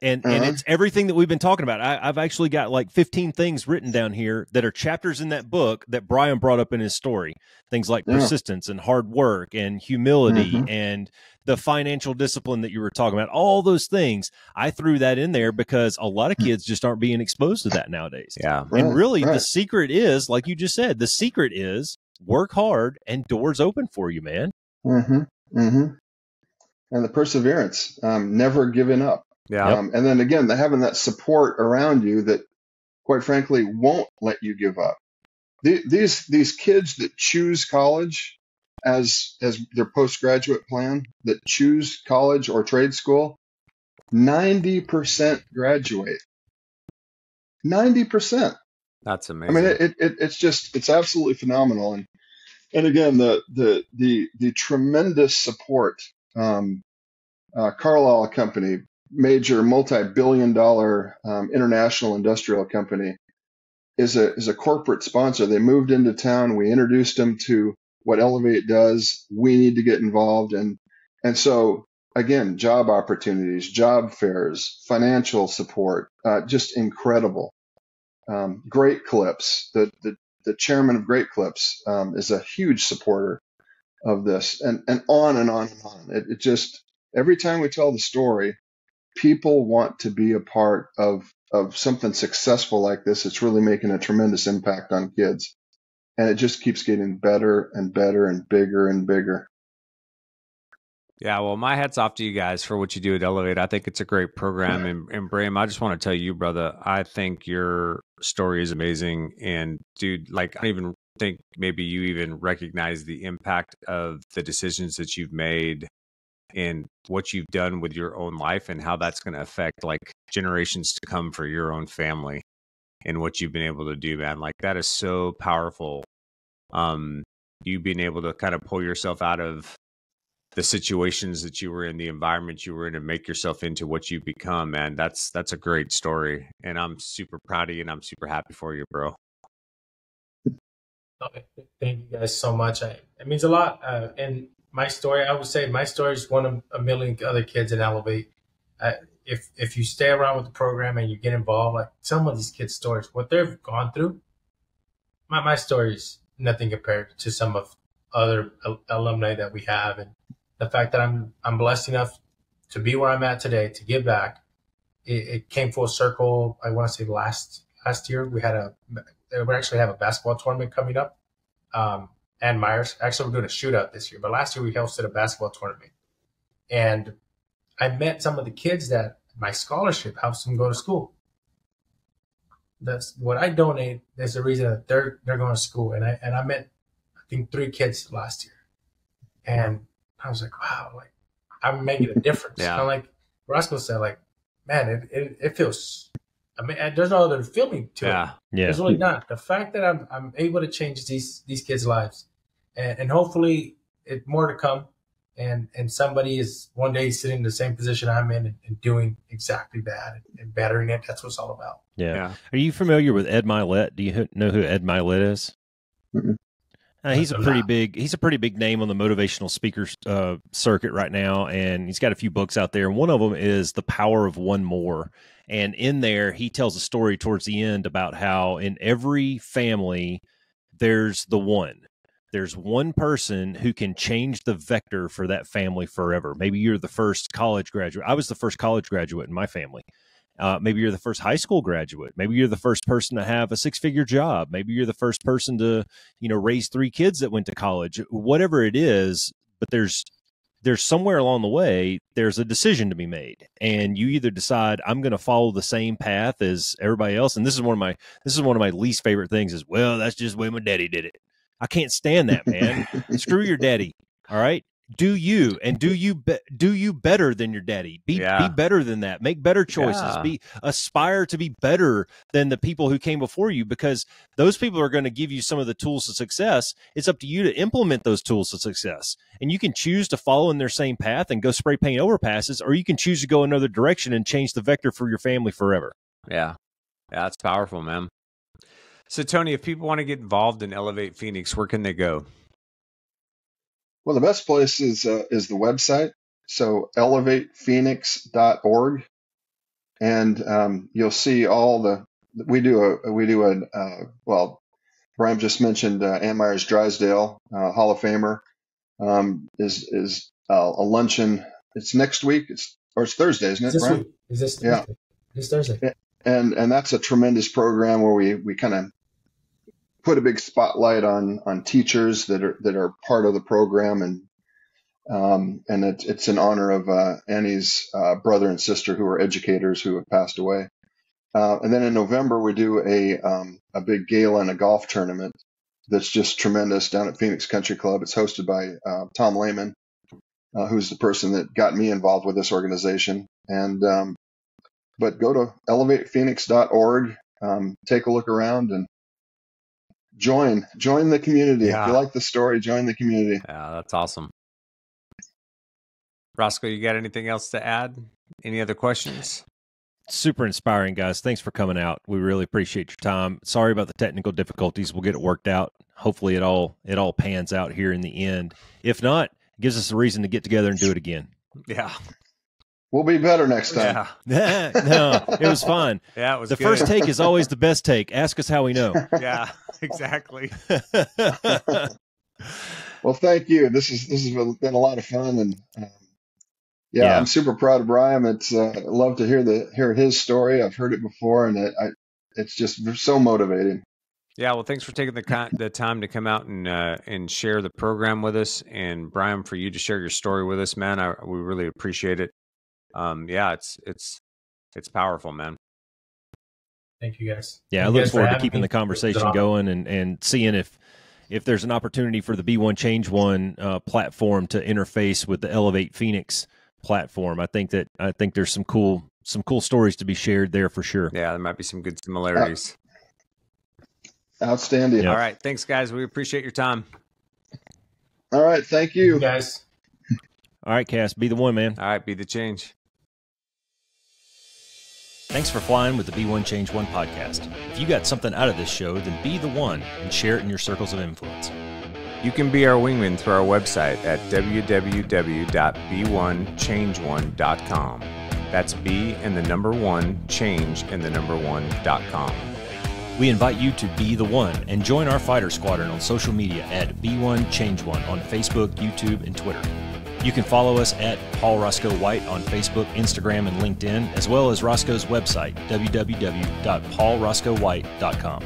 and it's everything that we've been talking about. I've actually got like 15 things written down here that are chapters in that book that Brian brought up in his story. Things like persistence and hard work and humility and the financial discipline that you were talking about. All those things, I threw that in there because a lot of kids just aren't being exposed to that nowadays. Yeah. And really, the secret is, like you just said, the secret is work hard and doors open for you, man. And the perseverance, never giving up. Yeah. And then again, having that support around you that, quite frankly, won't let you give up. These kids that choose college as their postgraduate plan, that choose college or trade school, 90% graduate. 90%. That's amazing. I mean, it's absolutely phenomenal. And again, the tremendous support. Carlisle Company, major multi-billion-dollar international industrial company, is a corporate sponsor. They moved into town. We introduced them to what Elevate does. We need to get involved, and so again, job opportunities, job fairs, financial support, just incredible. Great Clips, the chairman of Great Clips, is a huge supporter of this, and on and on and on. It just, every time we tell the story, people want to be a part of something successful like this. It's really making a tremendous impact on kids. And it just keeps getting better and better and bigger and bigger. Yeah, well, my hat's off to you guys for what you do at Elevate. I think it's a great program. And Bram, I just want to tell you, brother, I think your story is amazing. And dude, like, I don't even think maybe you even recognize the impact of the decisions that you've made and what you've done with your own life and how that's going to affect like generations to come for your own family and what you've been able to do, man. Like, that is so powerful. You being able to kind of pull yourself out of the situations that you were in, the environment you were in, and make yourself into what you've become, man. That's a great story. And I'm super proud of you and I'm super happy for you, bro. Okay. Thank you guys so much. It means a lot. And my story, I would say my story is one of a million other kids in Elevate. If you stay around with the program and you get involved, like some of these kids' stories, what they've gone through, my story is nothing compared to some of other alumni that we have. And the fact that I'm blessed enough to be where I'm at today, to give back, it came full circle. I want to say last year we actually have a basketball tournament coming up. And Myers, actually we're doing a shootout this year, but last year we hosted a basketball tournament. And I met some of the kids that my scholarship helps them go to school. That's what I donate. There's a reason that they're going to school. And I met, I think, 3 kids last year. And I was like, wow, like I'm making a difference. Yeah. Kind of like Roscoe said, like, man, it feels, I mean, there's no other feeling to it. Yeah. There's really not. The fact that I'm able to change these kids' lives, and hopefully more to come, and somebody is one day sitting in the same position I'm in and doing exactly that and bettering it. That's what it's all about. Yeah. Are you familiar with Ed Milet? Do you know who Ed Milet is? Mm-hmm. He's a pretty big name on the motivational speaker circuit right now, and he's got a few books out there. And one of them is The Power of One More. And in there, he tells a story towards the end about how in every family, there's one person who can change the vector for that family forever. Maybe you're the first college graduate. I was the first college graduate in my family. Maybe you're the first high school graduate. Maybe you're the first person to have a 6-figure job. Maybe you're the first person to, raise 3 kids that went to college. Whatever it is, but there's somewhere along the way, there's a decision to be made, and you either decide I'm going to follow the same path as everybody else. And this is one of my least favorite things is, well, that's just the way my daddy did it. I can't stand that, man. Screw your daddy. All right. Do you better than your daddy? Be better than that. Make better choices. Aspire to be better than the people who came before you, because those people are going to give you some of the tools to success. It's up to you to implement those tools to success. And you can choose to follow in their same path and go spray paint overpasses, or you can choose to go another direction and change the vector for your family forever. Yeah. Yeah, that's powerful, man. So Tony, if people want to get involved in Elevate Phoenix, where can they go? Well, the best place is the website. So elevatephoenix.org, and you'll see all well, Brian just mentioned Ann Myers Drysdale, Hall of Famer, is a luncheon. It's next week. It's Thursday, isn't it, Brian? Is this Thursday? Yeah. This Thursday. And that's a tremendous program where we kind of put a big spotlight on teachers that are part of the program, and it's in honor of Annie's brother and sister who are educators who have passed away. And then in November we do a big gala and a golf tournament that's just tremendous down at Phoenix Country Club. It's hosted by Tom Lehman, who's the person that got me involved with this organization. And but go to elevatephoenix.org, take a look around, and join the community. Yeah. If you like the story, join the community. Yeah, that's awesome. Roscoe, you got anything else to add? Any other questions? Super inspiring, guys. Thanks for coming out. We really appreciate your time. Sorry about the technical difficulties. We'll get it worked out. Hopefully it all pans out here in the end. If not, it gives us a reason to get together and do it again. Yeah. We'll be better next time. Yeah. No, it was fun. Yeah, it was the good. first take is always the best take. Ask us how we know. Yeah, exactly. Well, thank you. This has been a lot of fun, and yeah, I'm super proud of Brian. It's I love to hear his story. I've heard it before, and it's just so motivating. Yeah, well, thanks for taking the time to come out and share the program with us, and Brian, for you to share your story with us, man. We really appreciate it. Yeah, it's powerful, man. Thank you guys. Yeah, I Thank you look guys for forward to having keeping me. the conversation going and seeing if there's an opportunity for the Be One Change One platform to interface with the Elevate Phoenix platform. I think there's some cool stories to be shared there for sure. Yeah, there might be some good similarities. Outstanding. Yep. All right, thanks, guys. We appreciate your time. All right, thank you. Guys. All right, Cass, be the one, man. All right, be the change. Thanks for flying with the Be One Change One podcast. If you got something out of this show, then be the one and share it in your circles of influence. You can be our wingman through our website at www.be1change1.com. That's be and the number one, change and the number one.com. We invite you to be the one and join our fighter squadron on social media at Be One Change One on Facebook, YouTube, and Twitter. You can follow us at Paul Roscoe White on Facebook, Instagram, and LinkedIn, as well as Roscoe's website, www.paulroscoewhite.com.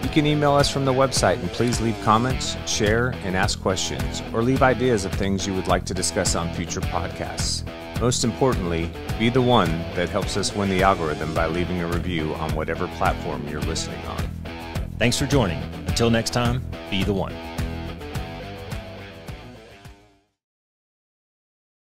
You can email us from the website, and please leave comments, share, and ask questions, or leave ideas of things you would like to discuss on future podcasts. Most importantly, be the one that helps us win the algorithm by leaving a review on whatever platform you're listening on. Thanks for joining. Until next time, be the one.